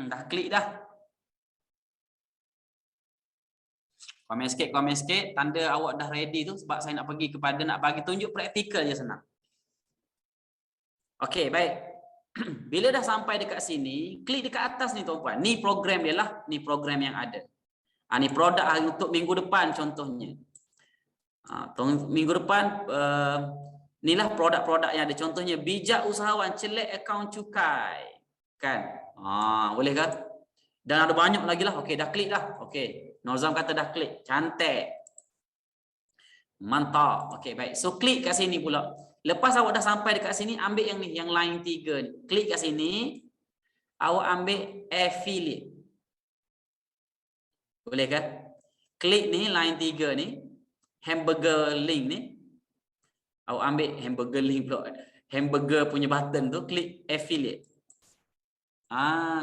Dah klik dah. Komen sikit. Tanda awak dah ready tu sebab saya nak pergi kepada nak bagi tunjuk praktikal je senang. Okey, baik. Bila dah sampai dekat sini, klik dekat atas ni tuan-puan. Ni program dia lah. Ni program yang ada. Ni produk untuk minggu depan contohnya. Minggu depan inilah produk-produk yang ada. Contohnya bijak usahawan celek akaun cukai. Kan? Boleh kan? Dan ada banyak lagi lah. Okey, dah klik dah. Okey. Nozam kata dah klik. Cantik. Mantap. Okey, baik. So klik kat sini pula. Lepas awak dah sampai dekat sini, ambil yang ni, yang line 3 ni. Klik kat sini. Awak ambil affiliate. Boleh kan? Klik ni line 3 ni. Hamburger link ni. Awak ambil hamburger link pula. Hamburger punya button tu, klik affiliate.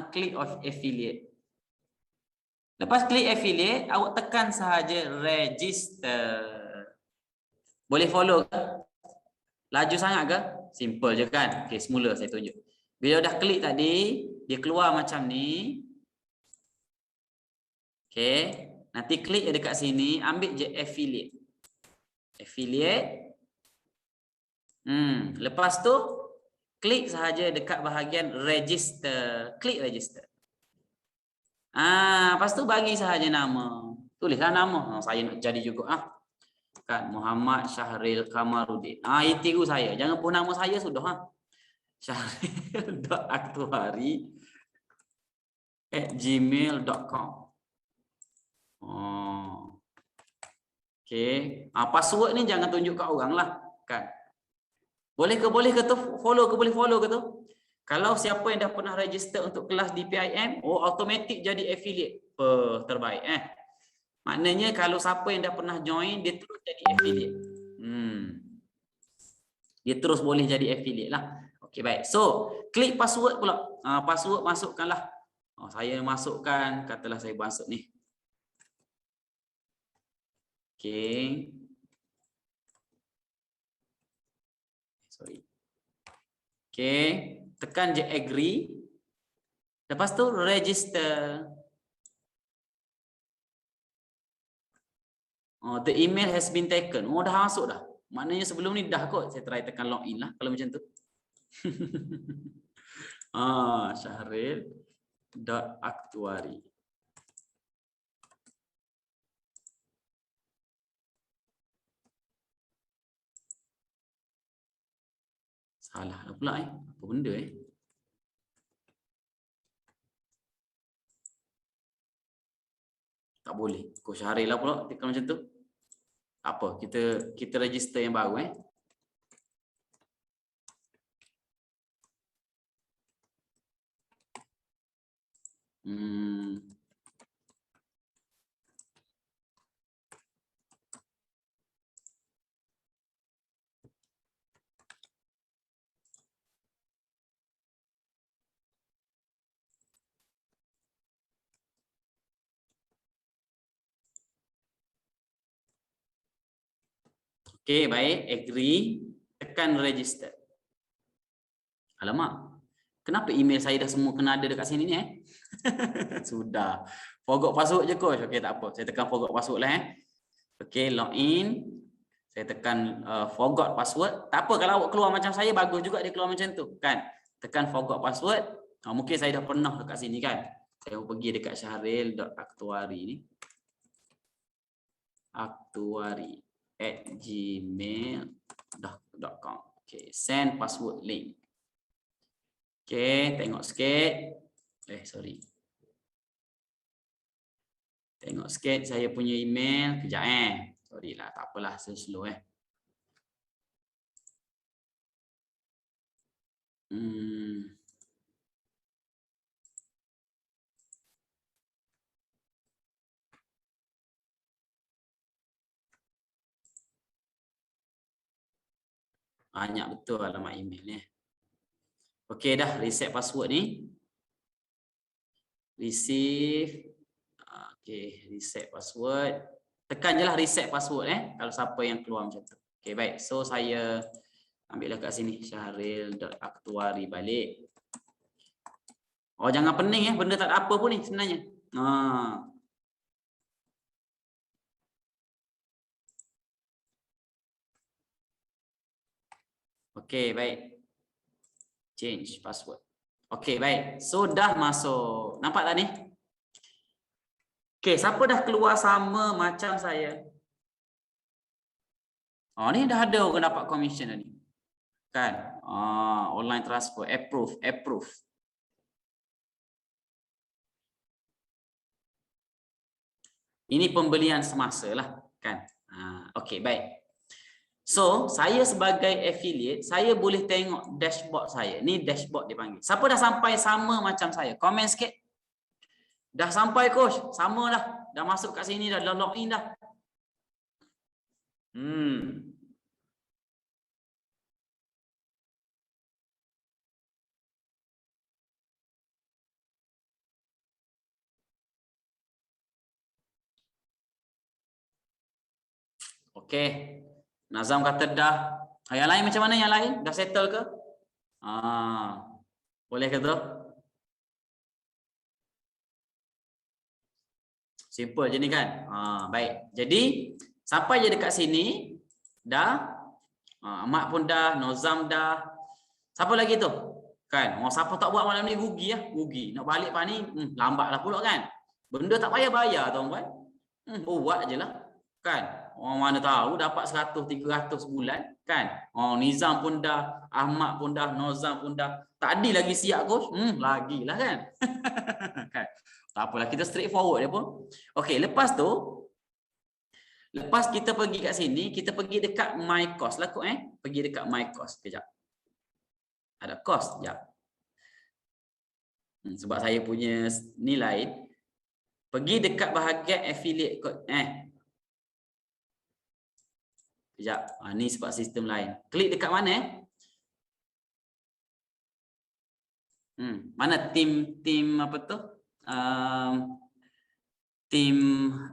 Klik of affiliate. Lepas klik affiliate, awak tekan sahaja register. Boleh follow ke? Laju sangat ke? Simple je kan? Okey, semula saya tunjuk. Bila dah klik tadi, dia keluar macam ni. Okey, nanti klik je dekat sini, ambil je affiliate. Affiliate. Lepas tu klik sahaja dekat bahagian register. Klik register. Lepas tu bagi sahaja nama. Tulislah nama. Saya nak jadi juga kan, Muhammad Syahril Kamarudin. Itu saya. Jangan pun nama saya sudah Syahril.aktuari@gmail.com. Okey. Password ni jangan tunjuk kat orang lah kan. Boleh ke tu? Follow ke boleh follow ke tu? Kalau siapa yang dah pernah register untuk kelas DPIM, automatik jadi affiliate. Terbaik Maknanya kalau siapa yang dah pernah join, dia terus jadi affiliate. Dia terus boleh jadi affiliate lah. Okey, baik. So, klik password pula. Password masukkanlah. Saya masukkan, katalah saya masuk ni. Okey. Sorry. Okey. Tekan je agree. Lepas tu register. The email has been taken. Dah masuk dah. Maknanya sebelum ni dah kot. Saya try tekan login lah kalau macam tu. Syahril.aktuari. Salah lah pula Apa benda Tak boleh. Kau Syahril lah pula tekan macam tu. Tak apa, kita register yang baru Okey, baik, agree, tekan register. Alamak, kenapa email saya dah semua kena ada dekat sini ni Sudah. Forgot password je coach. Okey, tak apa. Saya tekan forgot password lah Okey, login. Saya tekan forgot password. Tak apa kalau awak keluar macam saya, bagus juga dia keluar macam tu, kan? Tekan forgot password. Mungkin saya dah pernah dekat sini kan. Saya pergi dekat syahril.aktuari ni. aktuari@gmail.com. Okey, send password link. Okey, tengok sikit. Sorry. Tengok sikit saya punya email. Kejap Sorry lah, tak apalah, slow Banyak betul alamat email ni. Okey dah, reset password ni. Receive. Okey, reset password. Tekan je lah reset password kalau siapa yang keluar macam tu. Okey, baik. So saya ambil kat sini syahril.aktuari balik. Oh, jangan pening benda tak ada apa pun ni sebenarnya. Okey, baik. Change password. Okey, baik. So dah masuk. Nampak tak ni? Okey, siapa dah keluar sama macam saya? Ni dah ada orang dapat commission tadi. Kan? Online transfer, approve. Ini pembelian semasa lah, kan? Okey, baik. So, saya sebagai affiliate, saya boleh tengok dashboard saya. Ni dashboard dipanggil. Siapa dah sampai sama macam saya? Komen sikit. Dah sampai coach, sama dah. Dah masuk kat sini dah login dah. Okey. Nazam kata dah. Yang lain macam mana yang lain? Dah settle ke? Boleh ke tu? Simple je ni kan? Baik. Jadi, sampai je dekat sini. Dah. Mak pun dah. Nozam dah. Siapa lagi tu? Kan? Siapa tak buat malam ni rugi Rugi. Nak balik pak ni, lambatlah pula kan? Benda tak payah bayar tuan-tuan. Buat je lah. Kan? Orang mana tahu dapat 100, 300 sebulan. Kan? Nizam pun dah. Ahmad pun dah. Nozam pun dah. Tadi lagi siap coach? Lagilah kan? Kan? Tak apalah, kita straightforward dia pun. Okey, lepas tu, lepas kita pergi kat sini, kita pergi dekat my cost lah kot Pergi dekat my cost. Kejap. Ada cost, sekejap. Sebab saya punya ni lain. Pergi dekat bahagian affiliate code. Sekejap. Ni sebab sistem lain. Klik dekat mana Mana tim apa tu? Tim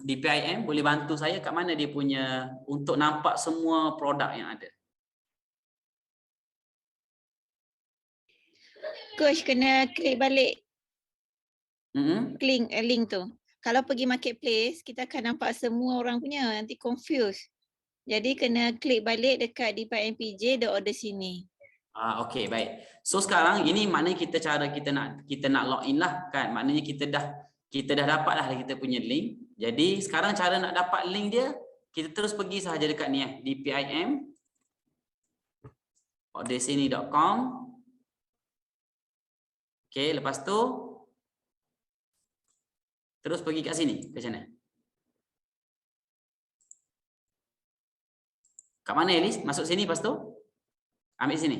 DPIM boleh bantu saya kat mana dia punya untuk nampak semua produk yang ada. Coach kena klik balik link tu. Kalau pergi marketplace, kita akan nampak semua orang punya, nanti confuse. Jadi kena klik balik dekat DPIMPJ dan order sini. Okey, baik. So sekarang ini maknanya cara kita nak login lah kan. Maknanya kita dah dapat lah kita punya link. Jadi sekarang cara nak dapat link dia, kita terus pergi sahaja dekat ni DPIM ordersini.com. Okey, lepas tu terus pergi kat sini, ke sana. Kat mana Elis? Masuk sini lepas tu? Ambil sini.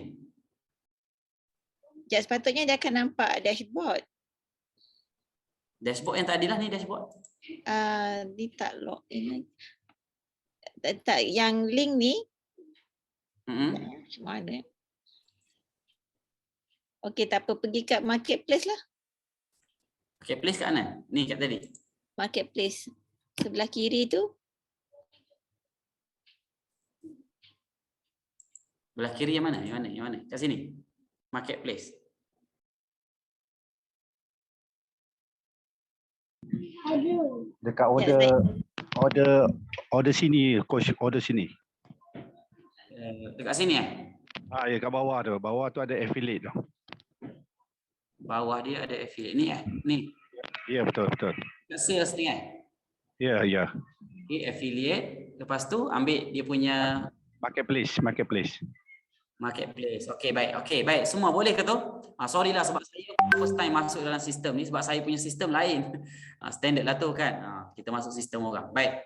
Ya, sepatutnya dia akan nampak dashboard. Dashboard yang tadi lah ni dashboard. Dia tak login. Tak, yang link ni macam mana? Okey, tak apa, pergi kat marketplace lah. Marketplace kat mana? Ni kat tadi. Marketplace. Sebelah kiri tu. Belah kiri yang mana? Yang mana? Kat sini. Marketplace. Dekat order sini, coach, order sini. Dekat sini Ya, kat bawah tu. Bawah tu ada affiliate tu. Bawah dia ada affiliate. Ni Ni. Ya, betul. Dekat sales ni Ya. Okay, affiliate. Lepas tu ambil dia punya Marketplace. marketplace. Okey, baik. Semua boleh ke tu? Sorry lah sebab saya first time masuk dalam sistem ni sebab saya punya sistem lain. Standard lah tu kan. Kita masuk sistem orang. Baik.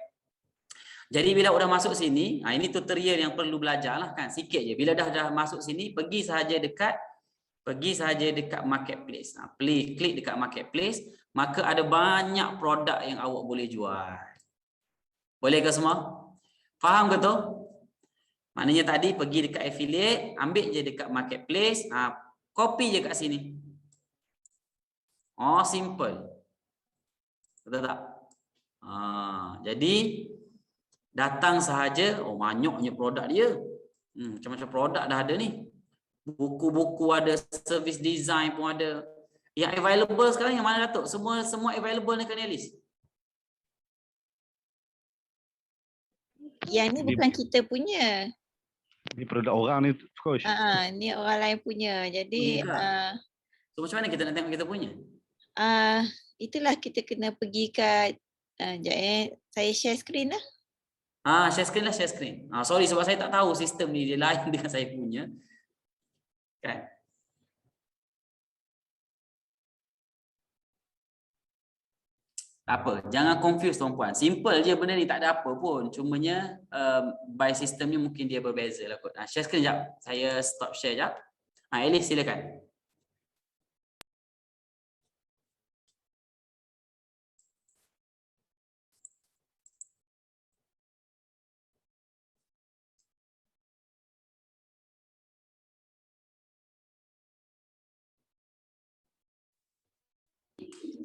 Jadi bila dah masuk sini, ini tutorial yang perlu belajar lah kan. Sikit je. Bila dah masuk sini, pergi sahaja dekat marketplace. Klik dekat marketplace, maka ada banyak produk yang awak boleh jual. Boleh ke semua? Faham ke tu? Maknanya tadi pergi dekat affiliate, ambil je dekat marketplace, copy je kat sini. Simple. Betul tak? Jadi datang sahaja, banyaknya produk dia. Macam-macam produk dah ada ni. Buku-buku ada, service design pun ada. Yang available sekarang yang mana Datuk? Semua available ni kan Elis? Yang ni bukan kita punya. Ni produk orang ni, coach. Ni orang lain punya. Jadi So macam mana kita nak tengok kita punya? Itulah kita kena pergi kat saya share screen lah. Share screen. Sorry sebab saya tak tahu sistem ni dia lain dengan saya punya. Kan? Tak apa, jangan confuse tuan-puan. Simple je benda ni, tak ada apa pun. Cumanya by sistem ni mungkin dia berbeza lah kot. Share screen sekejap. Saya stop share sekejap. Elis silakan.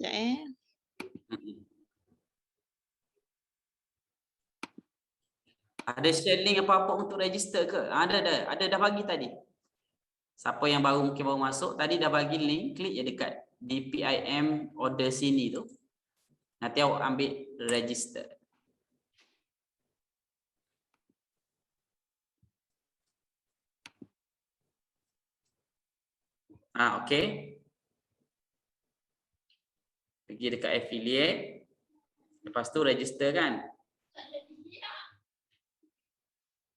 Sekejap Ada share link apa-apa untuk register ke? Ada dah bagi tadi. Siapa yang mungkin baru masuk, tadi dah bagi link, klik je dekat DPIM order sini tu. Nanti awak ambil register. Okey. Pergi dekat affiliate. Lepas tu register kan?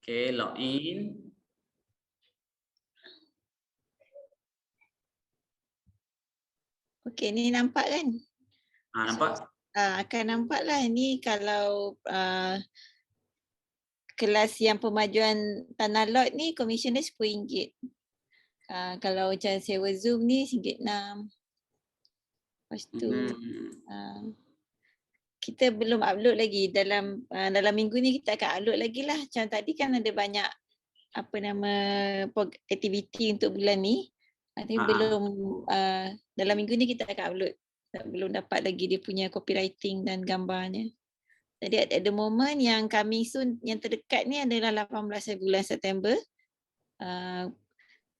Okey, login. Okey, ni nampak kan? Nampak? Akan nampak lah ni kalau kelas yang pemajuan tanah lot ni komisen dia RM10. Kalau macam sewa Zoom ni RM1.6. Lepas tu kita belum upload lagi. Dalam minggu ni kita akan upload lagi lah. Macam tadi kan ada banyak aktiviti untuk bulan ni. Tapi belum dalam minggu ni kita akan upload. Belum dapat lagi dia punya copywriting dan gambarnya. Jadi at the moment yang coming soon, yang terdekat ni adalah 18 bulan September.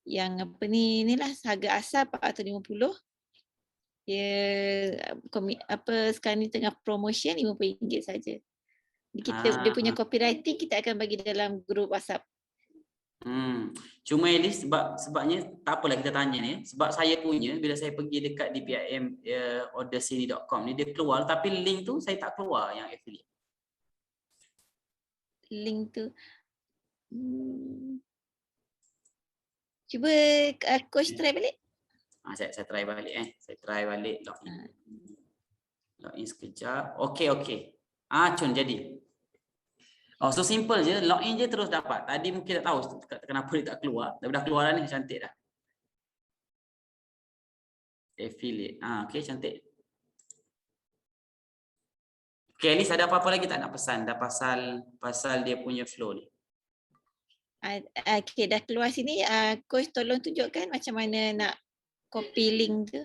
Yang inilah harga asal 450. Dia sekarang ni tengah promotion RM50 saja. Dia punya copywriting kita akan bagi dalam grup WhatsApp. Cuma Elis sebabnya tak apalah kita tanya ni, sebab saya punya bila saya pergi dekat DPIM ordersini.com ni dia keluar, tapi link tu saya tak keluar yang affiliate. Link tu cuba coach try balik. Saya try balik Saya try balik login. Login sekejap. Okey. Cun jadi. Oh, so simple je, login je terus dapat. Tadi mungkin tak tahu kenapa dia tak keluar, tapi dah keluar dah ni, cantik dah. Affiliate. Okay, cantik. Okay, Alice ada apa-apa lagi tak nak pesan dah pasal dia punya flow ni? Okay, dah keluar sini. Coach tolong tunjukkan macam mana nak copy link tu.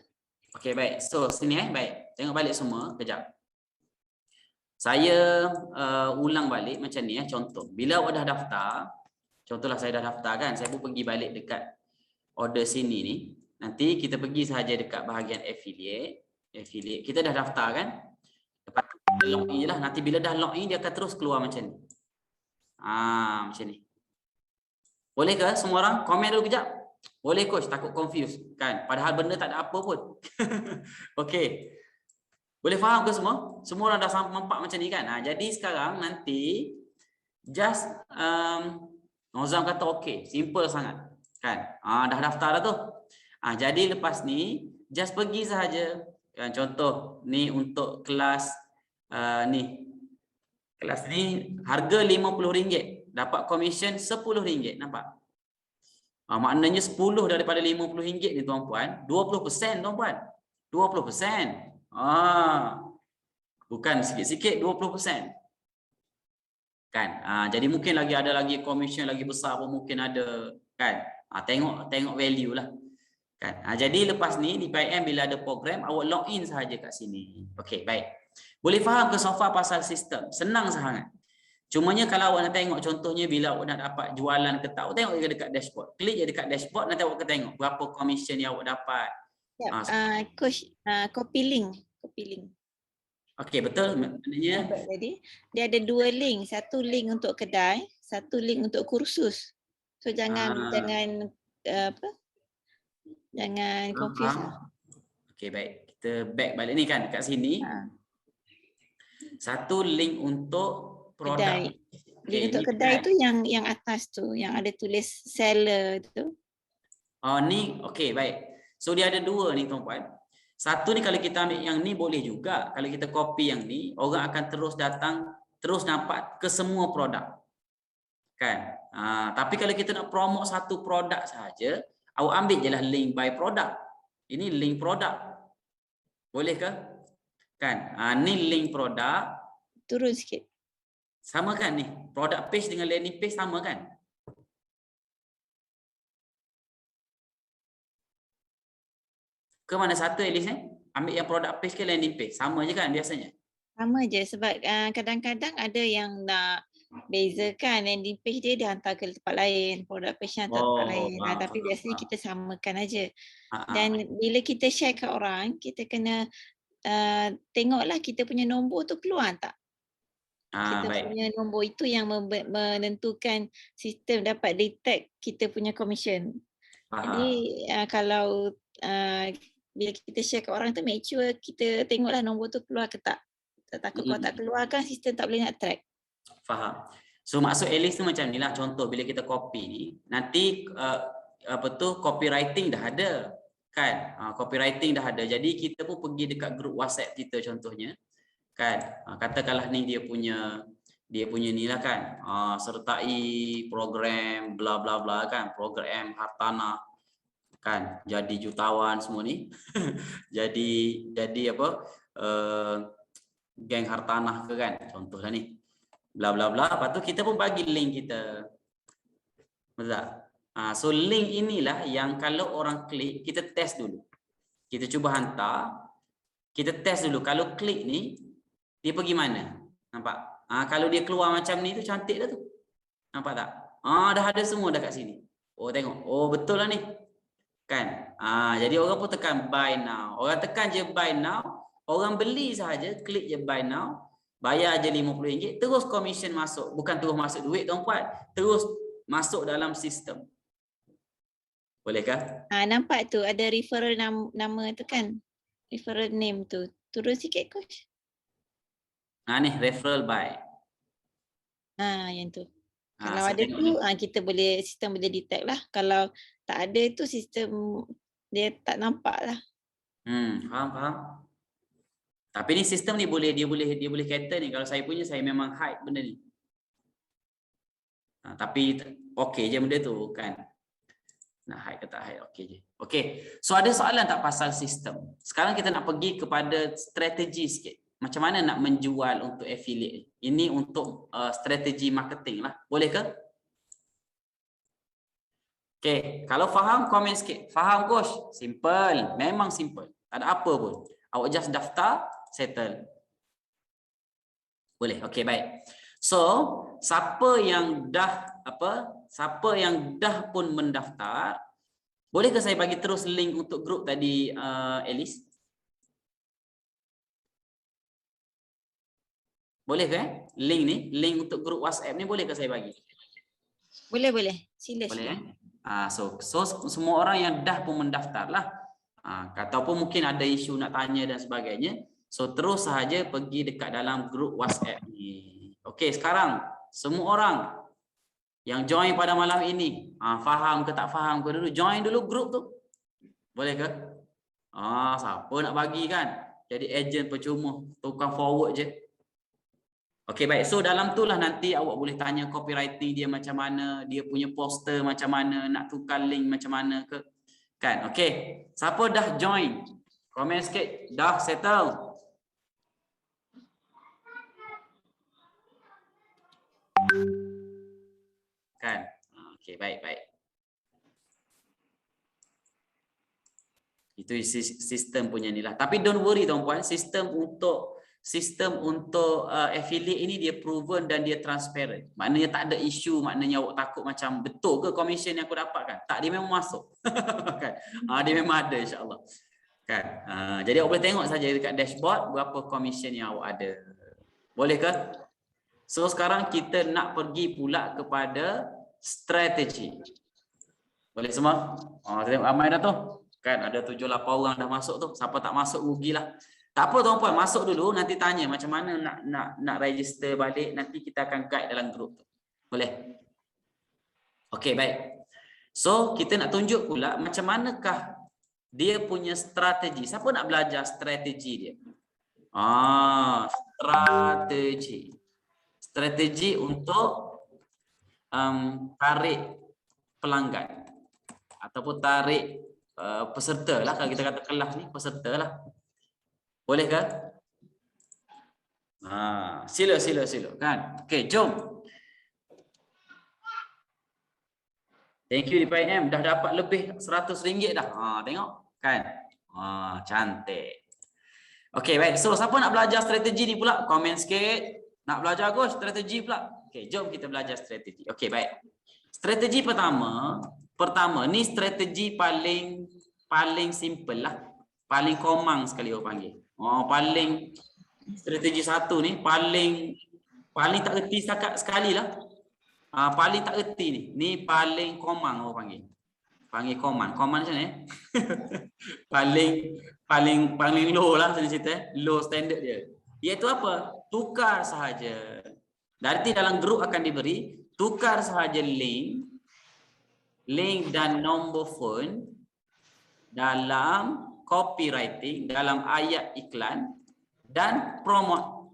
Okay, baik. So, sini baik. Tengok balik semua, kejap. Saya ulang balik macam ni contoh. Bila awak dah daftar, contohlah saya dah daftar kan, saya pun pergi balik dekat order sini ni. Nanti kita pergi sahaja dekat bahagian affiliate. Kita dah daftar kan? Lepas tu login je lah. Nanti bila dah login dia akan terus keluar macam ni. Macam ni. Boleh ke semua orang? Komen dulu kejap. Boleh coach, takut confuse kan? Padahal benda tak ada apa pun. Okey. Boleh faham ke semua? Semua orang dah nampak macam ni kan? Jadi sekarang nanti just Nozam kata okey, simple sangat kan? Dah daftar dah tu. Jadi lepas ni just pergi sahaja kan, contoh ni untuk kelas ni. Kelas ni harga RM50, dapat komisen RM10, nampak? Maknanya 10 daripada RM50 ni tuan-puan, 20% tuan-puan. 20%. Bukan sikit-sikit 20%. Kan? Jadi mungkin ada lagi komisen lagi besar pun mungkin ada kan? Tengok value lah. Kan? Jadi lepas ni di PIM bila ada program awak login sahaja kat sini. Okey, baik. Boleh faham ke so far pasal sistem? Senang sangat. Cumanya kalau awak nak tengok contohnya bila awak nak dapat jualan ke tak, awak tengok je dekat dashboard. Klik je dekat dashboard nanti awak akan tengok berapa komisen yang awak dapat. Coach, copy link. Okey, betul. Maknanya jadi dia ada 2 link, satu link untuk kedai, satu link untuk kursus. So jangan confuse. Okey, baik. Kita back balik ni kan dekat sini. Satu link untuk produk. Link untuk kedai tu yang atas tu, yang ada tulis seller tu. Ni okey, baik. So dia ada 2 ni tuan-puan. Satu ni kalau kita ambil yang ni boleh juga. Kalau kita copy yang ni, orang akan terus datang, terus nampak ke semua produk. Kan? Tapi kalau kita nak promote satu produk saja, awak ambil je lah link by product. Ini link produk. Boleh ke? Kan? Ni link produk. Turun sikit. Sama kan ni? Product page dengan landing page sama kan? Ke mana satu Alice ambil yang product page ke landing page? Sama je kan biasanya? Sama je sebab kadang-kadang ada yang nak bezakan landing page dia hantar ke tempat lain, product page hantar ke tempat lain. Tapi biasanya kita samakan aja. Dan bila kita share ke orang, kita kena tengoklah kita punya nombor tu keluar tak? Kita punya nombor itu yang menentukan sistem dapat detect kita punya commission. Jadi kalau bila kita share ke orang tu, make sure kita tengoklah nombor tu keluar ke tak. Takut kalau tak keluar kan sistem tak boleh nak track. Faham. So maksud Alice tu macam ni lah, contoh bila kita copy ni, nanti copywriting dah ada kan? Copywriting dah ada. Jadi kita pun pergi dekat grup WhatsApp kita contohnya kan? Katakanlah ni dia punya ni lah kan? Sertai program bla bla bla kan? Program hartanah kan? Jadi jutawan semua ni. jadi apa? Geng hartanah ke kan? Contohlah ni. Bla bla bla. Lepas tu kita pun bagi link kita. Betul tak? So link inilah yang kalau orang klik, kita test dulu. Kita cuba hantar. Kita test dulu. Kalau klik ni, dia pergi mana? Nampak? Kalau dia keluar macam ni tu cantik dah tu. Nampak tak? Dah ada semua dah kat sini. Oh tengok. Oh betul lah ni. Kan? Jadi orang pun tekan buy now. Orang tekan je buy now. Orang beli sahaja, klik je buy now. Bayar je RM50, terus komisen masuk. Bukan terus masuk duit tuan-puan. Terus masuk dalam sistem. Bolehkah? Nampak tu ada referral nama tu kan? Referral name tu. Turun sikit coach. Ni referral buy. Yang tu. Kalau ada tu kita boleh, sistem boleh detect lah. Kalau tak ada tu sistem dia tak nampak lah. Faham. Tapi ni sistem ni dia boleh cater ni. Kalau saya punya, saya memang hide benda ni. Tapi okey je benda tu kan. Nak hide ke tak hide, okey je. Okey. So ada soalan tak pasal sistem? Sekarang kita nak pergi kepada strategi sikit. Macam mana nak menjual untuk affiliate? Ini untuk strategi marketing lah. Boleh ke? Okey, kalau faham komen sikit. Faham coach? Simple, memang simple. Tak ada apa pun. Awak just daftar, settle. Boleh. Okey, baik. So, siapa yang dah pun mendaftar, boleh ke saya bagi terus link untuk grup tadi Alice? Boleh ke link ni, link untuk grup WhatsApp ni boleh ke saya bagi? Boleh. Sila. Boleh. So semua orang yang dah pun mendaftar lah. Ataupun mungkin ada isu nak tanya dan sebagainya. So terus sahaja pergi dekat dalam grup WhatsApp ni. Okey, sekarang semua orang yang join pada malam ini, faham ke tak faham ke dulu, join dulu grup tu. Boleh ke? Siapa nak bagi kan? Jadi ejen percuma, tukang forward je. Okey, baik. So dalam tu lah nanti awak boleh tanya copywriting dia macam mana, dia punya poster macam mana, nak tukar link macam mana ke. Kan? Okey. Siapa dah join? Komen sikit. Dah settle. Kan? Okey, baik. Itu sistem punya ni lah. Tapi don't worry tuan-puan, sistem untuk affiliate ini dia proven dan dia transparent. Maknanya tak ada isu, maknanya awak takut macam betul ke komisen yang aku dapatkan? Tak, dia memang masuk. Kan? Dia memang ada insya-Allah. Kan? Jadi awak boleh tengok saja dekat dashboard berapa komisen yang awak ada. Boleh ke? So sekarang kita nak pergi pula kepada strategi. Boleh semua? Tengok ramai dah tu. Kan ada 7-8 orang dah masuk tu. Siapa tak masuk rugilah. Tak apa tuan-puan, masuk dulu nanti tanya macam mana nak register balik, nanti kita akan guide dalam grup tu. Boleh? Okey, baik. So kita nak tunjuk pula macam manakah dia punya strategi. Siapa nak belajar strategi dia? Strategi untuk tarik pelanggan ataupun tarik peserta lah, kalau kita kata kelas ni peserta lah. Boleh ke? Sila kan. Okey, jom. Thank you DPM, dah dapat lebih RM100 dah. Tengok kan. Cantik. Okey, baik. So siapa nak belajar strategi ni pula? Komen sikit. Nak belajar coach strategi pula. Okey, jom kita belajar strategi. Okey, baik. Strategi pertama ni strategi paling simple lah. Paling komang sekali orang panggil. Paling strategi satu ni paling tak erti sekali lah. Paling tak erti ni. Ni paling komang orang panggil. Panggil koman. Koman macam ni. paling low lah cerita. Low standard dia. Iaitu apa? Tukar sahaja. Nanti dalam grup akan diberi tukar sahaja link dan nombor phone dalam copywriting, dalam ayat iklan dan promote.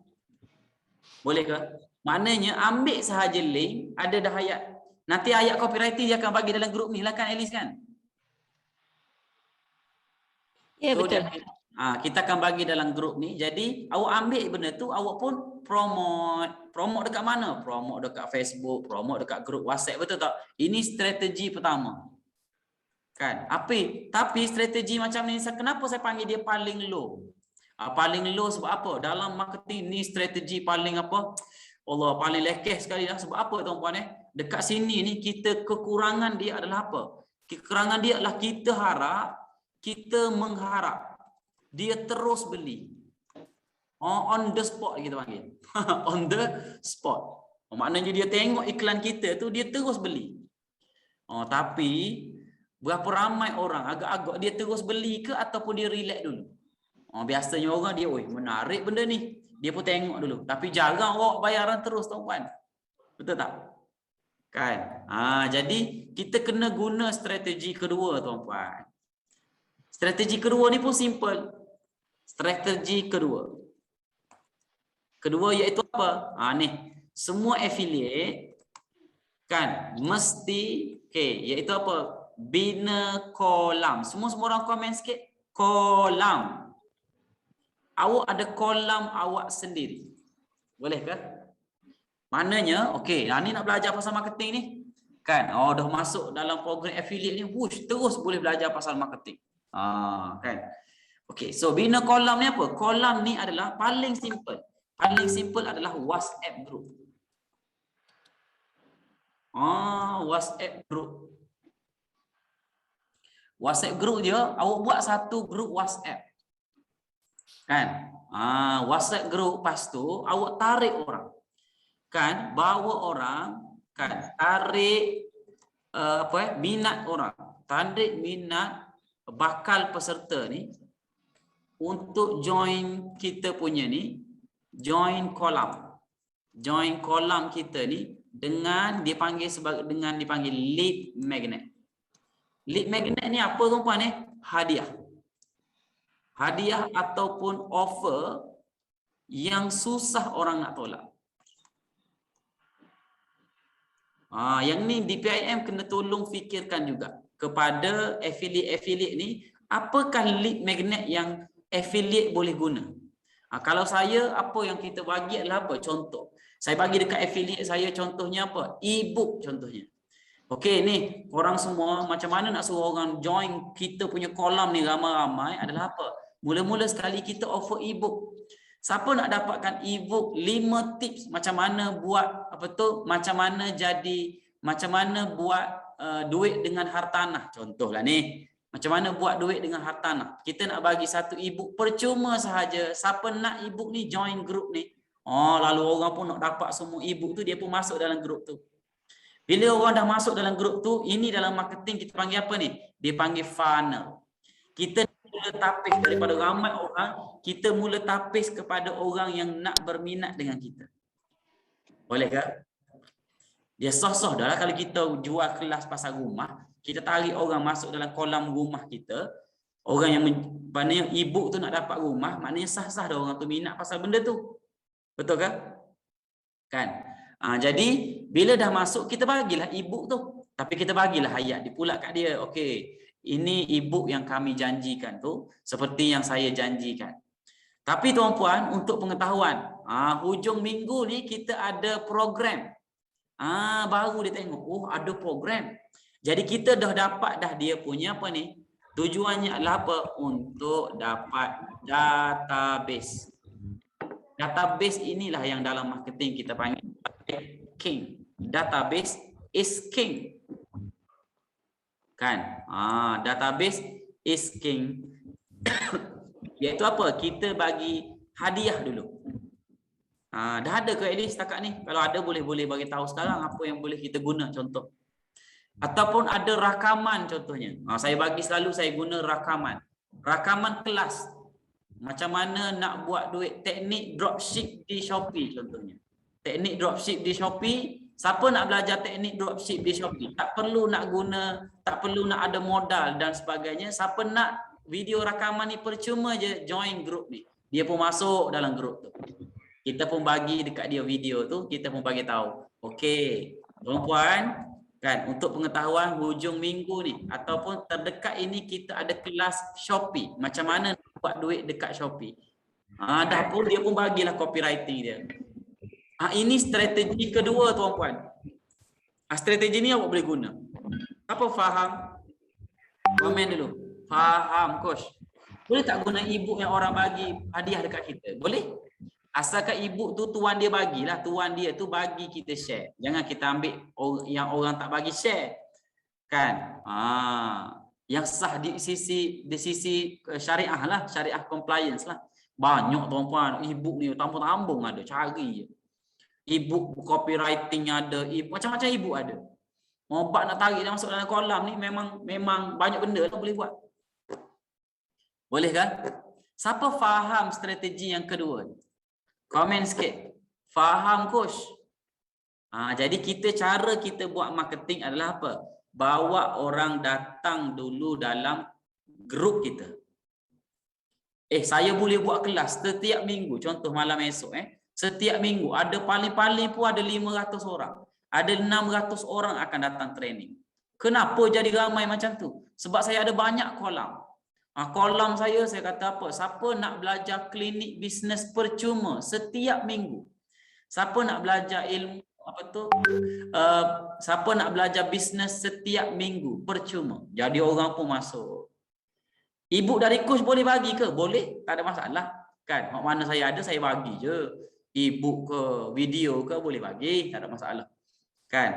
Boleh ke? Maknanya ambil sahaja link, ada dah ayat. Nanti ayat copywriting dia akan bagi dalam grup ni lah kan Alice kan? Ya, so, betul. Kita akan bagi dalam grup ni. Jadi awak ambil benda tu, awak pun promote. Promote dekat mana? Promote dekat Facebook, promote dekat grup WhatsApp, betul tak? Ini strategi pertama. Kan? Tapi strategi macam ni, kenapa saya panggil dia paling low? Paling low sebab apa? Dalam marketing ni strategi paling apa? Allah, paling lekeh sekali lah. Sebab apa tuan-puan Dekat sini ni kita kekurangan dia adalah apa? Kekurangan dia adalah kita mengharap dia terus beli. On the spot kita panggil. On the spot. Maknanya dia tengok iklan kita tu dia terus beli. Tapi berapa ramai orang agak-agak dia terus beli ke ataupun dia relax dulu? Biasanya orang dia, menarik benda ni. Dia pun tengok dulu. Tapi jarang awak bayaran terus tuan-puan. Betul tak? Kan? Jadi kita kena guna strategi kedua tuan-puan. Strategi kedua ni pun simple. Strategi kedua iaitu apa? Ni. Semua affiliate Kan? Mesti, iaitu apa? Bina kolam. Semua orang komen sikit. Kolam. Awak ada kolam awak sendiri. Boleh ke? Maknanya, ni nak belajar pasal marketing ni. Kan? Dah masuk dalam program affiliate ni, terus boleh belajar pasal marketing. Kan? So bina kolam ni apa? Kolam ni adalah paling simple. Paling simple adalah WhatsApp group. WhatsApp group. WhatsApp group je, awak buat satu group WhatsApp. Kan? WhatsApp group, lepas tu awak tarik orang. Kan? Bawa orang, kan? Tarik minat orang. Tarik minat bakal peserta ni untuk join kita punya ni, join kolam. Join kolam kita ni dengan dipanggil lead magnet. Lead magnet ni apa tuan-puan ni? Hadiah. Hadiah ataupun offer yang susah orang nak tolak. Yang ni DPIM kena tolong fikirkan juga kepada affiliate ni, apakah lead magnet yang affiliate boleh guna. Kalau saya, apa yang kita bagi adalah apa? Contoh. Saya bagi dekat affiliate saya contohnya apa? E-book contohnya. Ni korang semua macam mana nak suruh orang join kita punya kolam ni ramai-ramai adalah apa? Mula-mula sekali kita offer e-book. Siapa nak dapatkan e-book 5 tips macam mana buat macam mana buat duit dengan hartanah, contohlah ni. Macam mana buat duit dengan hartanah. Kita nak bagi satu e-book percuma sahaja. Siapa nak e-book ni join group ni. Lalu orang pun nak dapat semua e-book tu, dia pun masuk dalam group tu. Bila orang dah masuk dalam grup tu, ini dalam marketing kita panggil apa ni? Dia panggil funnel. Kita mula tapis daripada ramai orang, kita mula tapis kepada orang yang nak berminat dengan kita. Boleh ke? Dia sah-sah dah lah kalau kita jual kelas pasal rumah, kita tarik orang masuk dalam kolam rumah kita, orang yang maknanya e-book tu nak dapat rumah, maknanya sah-sah dah orang tu minat pasal benda tu. Betul ke? Kan? Jadi bila dah masuk kita bagilah e-book tu, tapi kita bagilah ayat dia pula kat dia. Ini e-book yang kami janjikan tu seperti yang saya janjikan. Tapi tuan-puan, untuk pengetahuan, hujung minggu ni kita ada program. Baru dia tengok, ada program. Jadi kita dah dapat dah dia punya apa ni? Tujuannya adalah apa? Untuk dapat database. Database inilah yang dalam marketing kita panggil king. Database is king. Kan? Database is king. Iaitu apa? Kita bagi hadiah dulu. Dah ada ke Elis setakat ni? Kalau ada boleh bagi tahu sekarang apa yang boleh kita guna contoh. Ataupun ada rakaman contohnya. Saya bagi selalu saya guna rakaman. Rakaman kelas. Macam mana nak buat duit, teknik dropship di Shopee contohnya. Teknik dropship di Shopee, siapa nak belajar teknik dropship di Shopee? Tak perlu nak ada modal dan sebagainya. Siapa nak video rakaman ni percuma je join group ni. Dia pun masuk dalam group tu. Kita pun bagi dekat dia video tu, kita pun bagi tahu. Tuan-puan, kan, untuk pengetahuan hujung minggu ni ataupun terdekat ini kita ada kelas Shopee. Macam mana nak buat duit dekat Shopee. Dah pun dia pun bagilah copywriting dia. Ini strategi kedua tuan-puan. Strategi ni awak boleh guna. Apa faham? Komen dulu. Faham, coach. Boleh tak guna e-book yang orang bagi hadiah dekat kita? Boleh? Asalkan e-book tu tuan dia bagilah. Tuan dia tu bagi kita share. Jangan kita ambil yang orang tak bagi share. Kan? Yang sah di sisi syariah lah. Syariah compliance lah. Banyak tuan-puan. E-book ni tambung-tambung ada. Cari je. E-book copywriting ada. Macam-macam e-book ada. Obat nak tarik dia masuk dalam kolam ni memang banyak benda lah boleh buat. Boleh kan? Siapa faham strategi yang kedua? Komen sikit. Faham, coach? Jadi cara kita buat marketing adalah apa? Bawa orang datang dulu dalam grup kita. Saya boleh buat kelas setiap minggu. Contoh malam esok. Setiap minggu ada paling-paling pun ada 500 orang. ada 600 orang akan datang training. Kenapa jadi ramai macam tu? Sebab saya ada banyak kolam. Kolam saya kata apa? Siapa nak belajar klinik bisnes percuma setiap minggu? Siapa nak belajar ilmu siapa nak belajar bisnes setiap minggu percuma? Jadi orang pun masuk. Ibu dari coach boleh bagi ke? Boleh, tak ada masalah. Kan? Mana saya ada saya bagi je. Ibu ke video ke boleh bagi, tak ada masalah. Kan?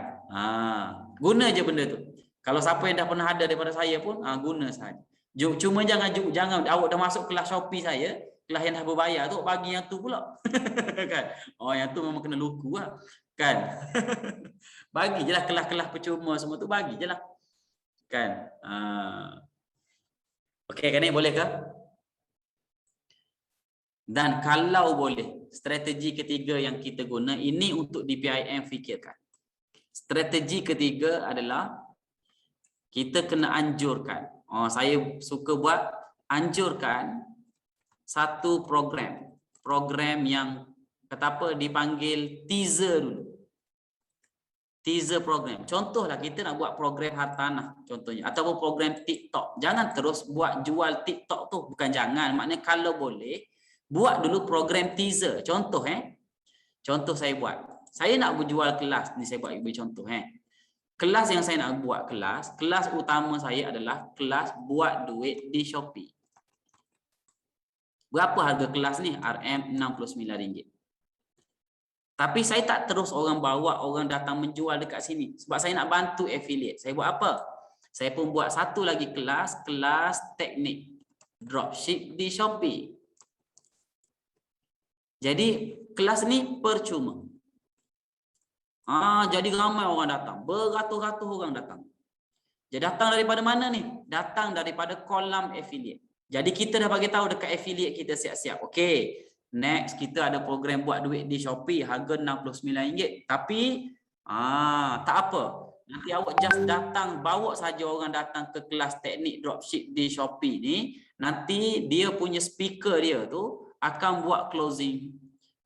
Guna je benda tu. Kalau siapa yang dah pernah ada daripada saya pun guna saja. Cuma jangan awak dah masuk kelas Shopee saya, kelas yang dah berbayar tu bagi yang tu pula. Kan? Yang tu memang kena luku lah. Kan? Bagi je lah kelas-kelas percuma semua tu, bagi je lah. Kan? Okey kan ni, boleh ke? Dan kalau boleh, strategi ketiga yang kita guna, ini untuk DPIM fikirkan. Strategi ketiga adalah kita kena anjurkan. Saya suka buat anjurkan satu program yang kata apa, dipanggil teaser dulu. Teaser program. Contohlah kita nak buat program hartanah contohnya, ataupun program TikTok. Jangan terus buat jual TikTok tu, bukan jangan, maknanya kalau boleh buat dulu program teaser. Contoh contoh saya buat. Saya nak berjual kelas ni, saya buat contoh Kelas yang saya nak buat, kelas utama saya adalah kelas buat duit di Shopee. Berapa harga kelas ni? RM69. Tapi saya tak terus orang bawa, orang datang menjual dekat sini. Sebab saya nak bantu affiliate. Saya buat apa? Saya pun buat satu lagi kelas teknik dropship di Shopee. Jadi kelas ni percuma. Jadi ramai orang datang. Beratus-ratus orang datang. Jadi datang daripada mana ni? Datang daripada kolam affiliate. Jadi kita dah bagi tahu dekat affiliate kita siap-siap. Okey. Next kita ada program buat duit di Shopee harga RM69. Tapi tak apa. Nanti awak just datang, bawa saja orang datang ke kelas teknik dropship di Shopee ni. Nanti dia punya speaker dia tu akan buat closing.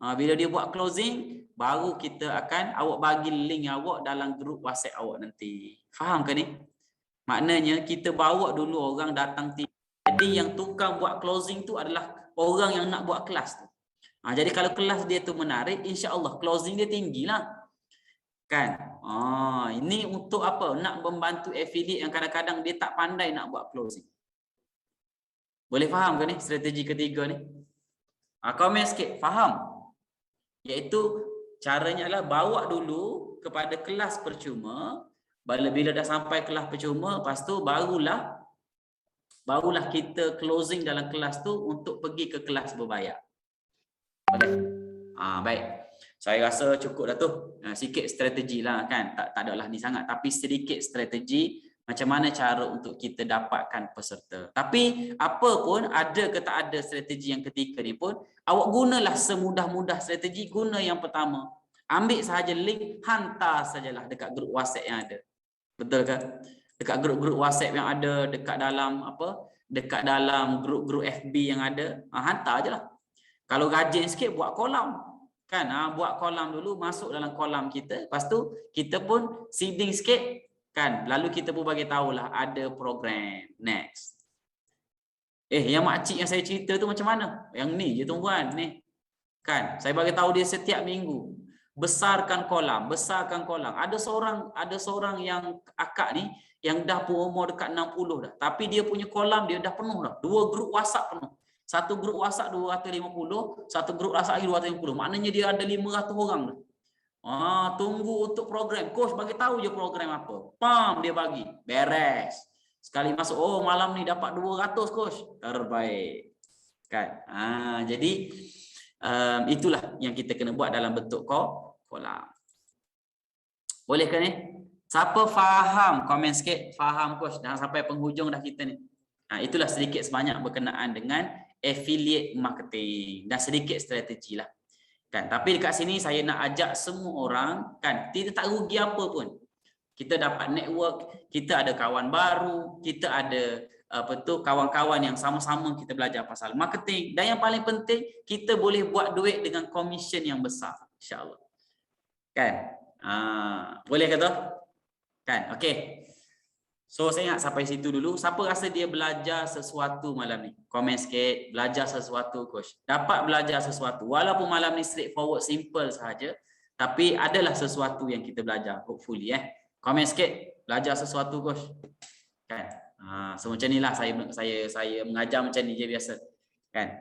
Bila dia buat closing, baru kita akan awak bagi link awak dalam grup WhatsApp awak nanti. Faham ke ni? Maknanya kita bawa dulu orang datang. Jadi yang tukang buat closing tu adalah orang yang nak buat kelas tu. Jadi kalau kelas dia tu menarik, insya-Allah closing dia tinggilah. Kan? Ini untuk apa? Nak membantu affiliate yang kadang-kadang dia tak pandai nak buat closing. Boleh faham ke ni strategi ketiga ni? Komen sikit, faham? Iaitu caranya adalah bawa dulu kepada kelas percuma. Bila dah sampai kelas percuma, lepas tu barulah kita closing dalam kelas tu untuk pergi ke kelas berbayar. Okay. Baik. Saya rasa cukup dah tu. Sikit strategi lah kan. Tak adalah ni sangat. Tapi sedikit strategi macam mana cara untuk kita dapatkan peserta. Tapi apa pun, ada ke tak ada strategi yang ketiga ni pun, awak gunalah semudah-mudah strategi. Guna yang pertama. Ambil sahaja link, hantar sajalah dekat grup WhatsApp yang ada. Betul ke? Dekat grup-grup WhatsApp yang ada, dekat dalam grup-grup FB yang ada, hantar ajalah. Kalau rajin sikit buat kolam. Kan? Buat kolam dulu, masuk dalam kolam kita. Lepas tu kita pun seeding sikit. Kan? Lalu kita pun bagi tahulah ada program. Next. Yang makcik yang saya cerita tu macam mana? Yang ni je tuan-tuan ni. Kan? Saya bagi tahu dia setiap minggu. Besarkan kolam. Ada seorang yang akak ni yang dah pun umur dekat 60 dah. Tapi dia punya kolam dia dah penuh dah. 2 grup WhatsApp penuh. Satu grup WhatsApp 250, satu grup WhatsApp lagi 250. Maknanya dia ada 500 orang dah. Tunggu untuk program. Coach bagi tahu je program apa. Pam dia bagi. Beres. Sekali masuk, malam ni dapat 200 coach. Terbaik. Kan? Jadi itulah yang kita kena buat dalam bentuk kolam. Boleh ke ni? Siapa faham? Komen sikit. Faham coach. Dah sampai penghujung dah kita ni. Itulah sedikit sebanyak berkenaan dengan affiliate marketing dan sedikit strategi lah. Kan? Tapi dekat sini saya nak ajak semua orang, kan, kita tak rugi apa pun. Kita dapat network, kita ada kawan baru, kita ada kawan-kawan yang sama-sama kita belajar pasal marketing, dan yang paling penting kita boleh buat duit dengan komisen yang besar, insya-Allah. Kan? Boleh ke tu? Kan? Okey. So saya ingat sampai situ dulu. Siapa rasa dia belajar sesuatu malam ni? Komen sikit. Belajar sesuatu, coach. Dapat belajar sesuatu. Walaupun malam ni straightforward, simple sahaja. Tapi adalah sesuatu yang kita belajar. Hopefully Komen sikit. Belajar sesuatu, coach. Kan? So macam inilah saya mengajar macam ni je biasa. Kan?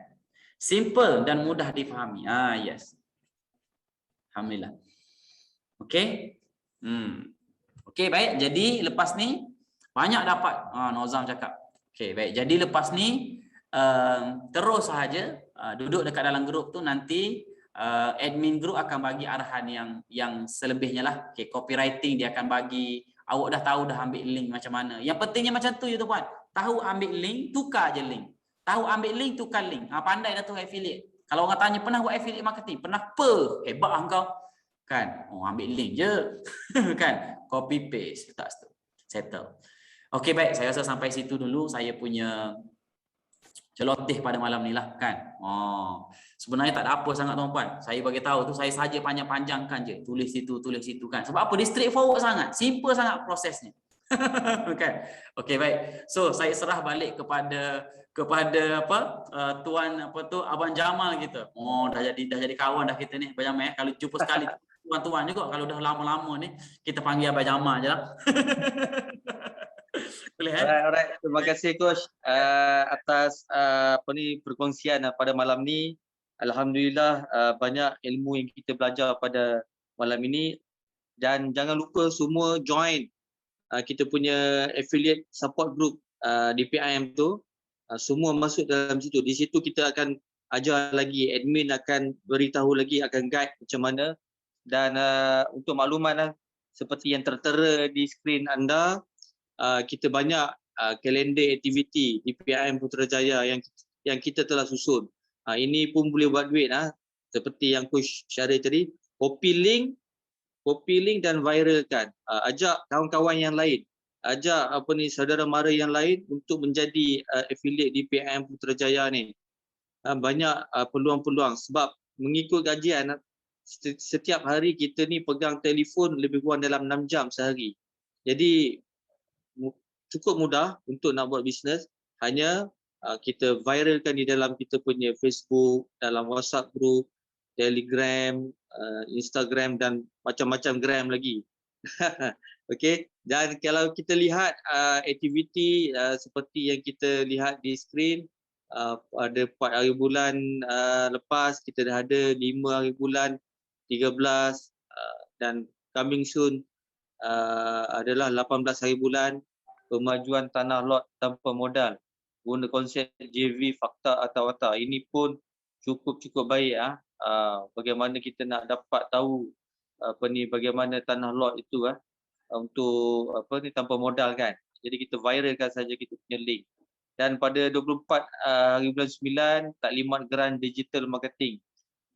Simple dan mudah difahami. Yes. Alhamdulillah. Okey. Okey, baik. Jadi lepas ni banyak dapat Nozam cakap. Okey, baik. Jadi lepas ni terus sahaja duduk dekat dalam grup tu, nanti admin grup akan bagi arahan yang selebihnya lah. Okey, copywriting dia akan bagi. Awak dah tahu dah ambil link macam mana. Yang pentingnya macam tu je tuan. Tahu ambil link, tukar je link. Tahu ambil link, tukar link. Pandai dah tu affiliate. Kalau orang tanya pernah buat affiliate marketing, pernah apa? Hebat engkau. Kan? Ambil link je. Kan? Copy paste, tak settle. Okey, baik, saya rasa sampai situ dulu saya punya celoteh pada malam ni lah, kan. Sebenarnya tak ada apa sangat tuan-tuan. Saya bagi tahu tu, saya saja panjang-panjangkan je, tulis situ kan. Sebab apa? Dia straightforward sangat, simple sangat prosesnya. Kan. Okey, baik. So saya serah balik kepada tuan Abang Jamal kita. Dah jadi kawan dah kita ni, Abang Jamal. Kalau jumpa sekali tuan-tuan juga, kalau dah lama-lama ni kita panggil Abang Jamal je lah. Boleh Alright. Terima kasih coach atas perkongsian pada malam ni. Alhamdulillah banyak ilmu yang kita belajar pada malam ini, dan jangan lupa semua join kita punya affiliate support group DPIM tu. Semua masuk dalam situ. Di situ kita akan ajar lagi, admin akan beritahu lagi, akan guide macam mana. Dan untuk makluman seperti yang tertera di skrin anda, kita banyak kalender aktiviti DPIM Putrajaya yang kita telah susun. Ini pun boleh buat duit seperti yang Coach Syarif tadi, copy link dan viralkan. Ajak kawan-kawan yang lain, ajak saudara mara yang lain untuk menjadi affiliate DPIM Putrajaya ni. Banyak peluang-peluang sebab mengikut kajian setiap hari kita ni pegang telefon lebih kurang dalam 6 jam sehari. Jadi cukup mudah untuk nak buat bisnes, hanya kita viralkan di dalam kita punya Facebook, dalam WhatsApp group, Telegram, Instagram dan macam-macam gram lagi. Okey, dan kalau kita lihat aktiviti seperti yang kita lihat di skrin, pada 4 hari bulan lepas kita dah ada 5 hari bulan 13 dan coming soon adalah 18 hari bulan pemajuan tanah lot tanpa modal guna konsep JV fakta atau wata. Ini pun cukup baik bagaimana kita nak dapat tahu bagaimana tanah lot itu untuk tanpa modal kan. Jadi kita viralkan saja kita punya link. Dan pada 24 hari bulan 9 taklimat geran digital marketing.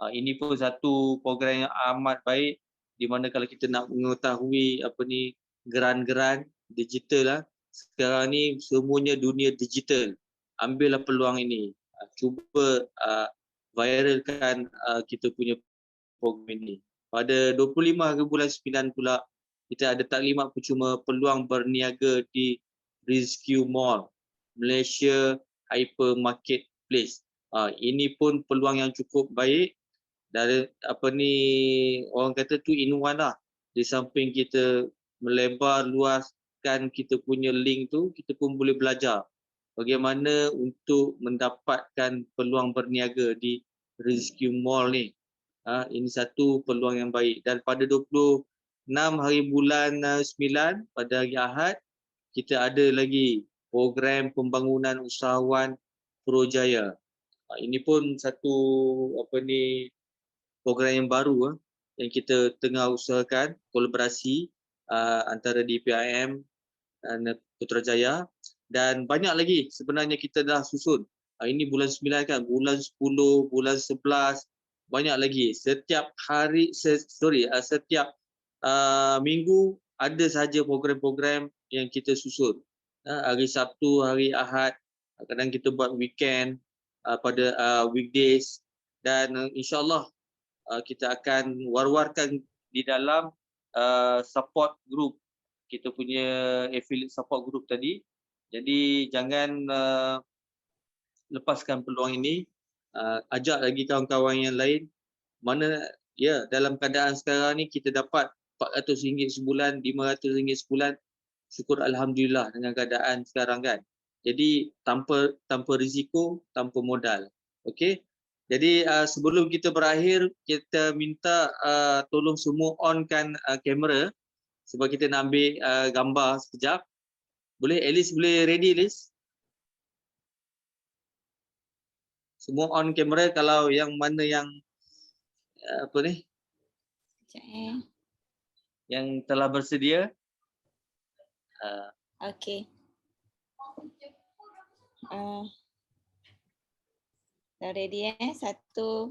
Ini pun satu program yang amat baik, di mana kalau kita nak mengetahui geran-geran digital sekarang ni semuanya dunia digital. Ambillah peluang ini. Cuba viralkan kita punya program ini. Pada 25 hari bulan 9 pula kita ada taklimat percuma peluang berniaga di Rizky Mall Malaysia Hyper Marketplace. Ini pun peluang yang cukup baik. Dari orang kata tu in-one lah. Di samping kita melebar luaskan kita punya link tu, kita pun boleh belajar bagaimana untuk mendapatkan peluang berniaga di Rizky Mall ni. Ini satu peluang yang baik. Dan pada 26 hari bulan 9 pada hari Ahad, kita ada lagi program pembangunan usahawan Projaya. Ini pun satu program yang baru yang kita tengah usahakan, kolaborasi antara DPIM dan Putrajaya, dan banyak lagi sebenarnya kita dah susun. Ini bulan 9 kan, bulan 10, bulan 11, banyak lagi. Setiap hari, setiap minggu ada sahaja program-program yang kita susun. Hari Sabtu, hari Ahad, kadang kita buat weekend, pada weekdays, dan insyaAllah kita akan war-warkan di dalam support group, kita punya affiliate support group tadi. Jadi jangan lepaskan peluang ini, ajak lagi kawan-kawan yang lain. Mana ya, dalam keadaan sekarang ni kita dapat RM400 sebulan, RM500 sebulan, syukur alhamdulillah dengan keadaan sekarang kan. Jadi tanpa risiko, tanpa modal. Okey. Jadi sebelum kita berakhir, kita minta tolong semua onkan kamera sebab kita nak ambil gambar sekejap. Boleh, Alice boleh ready, Alice? Semua on kamera kalau yang mana yang apa ni? Sekejap Yang telah bersedia. Okey. Dah ready Satu.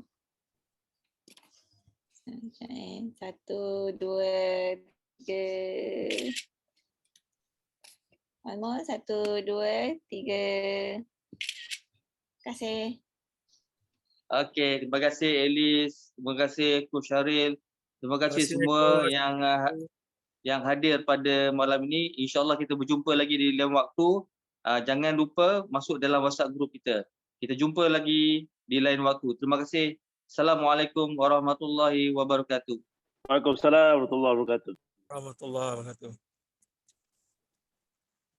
Sekejap 1, 2, 3. One more. 1, 2, 3. Terima kasih. Okey, terima kasih Alice, terima kasih Coach Syaril, terima kasih semua yang hadir pada malam ini. InsyaAllah kita berjumpa lagi di lain waktu. Jangan lupa masuk dalam WhatsApp group kita. Kita jumpa lagi di lain waktu. Terima kasih. Assalamualaikum warahmatullahi wabarakatuh. Waalaikumsalam warahmatullahi wabarakatuh. Warahmatullahi wabarakatuh.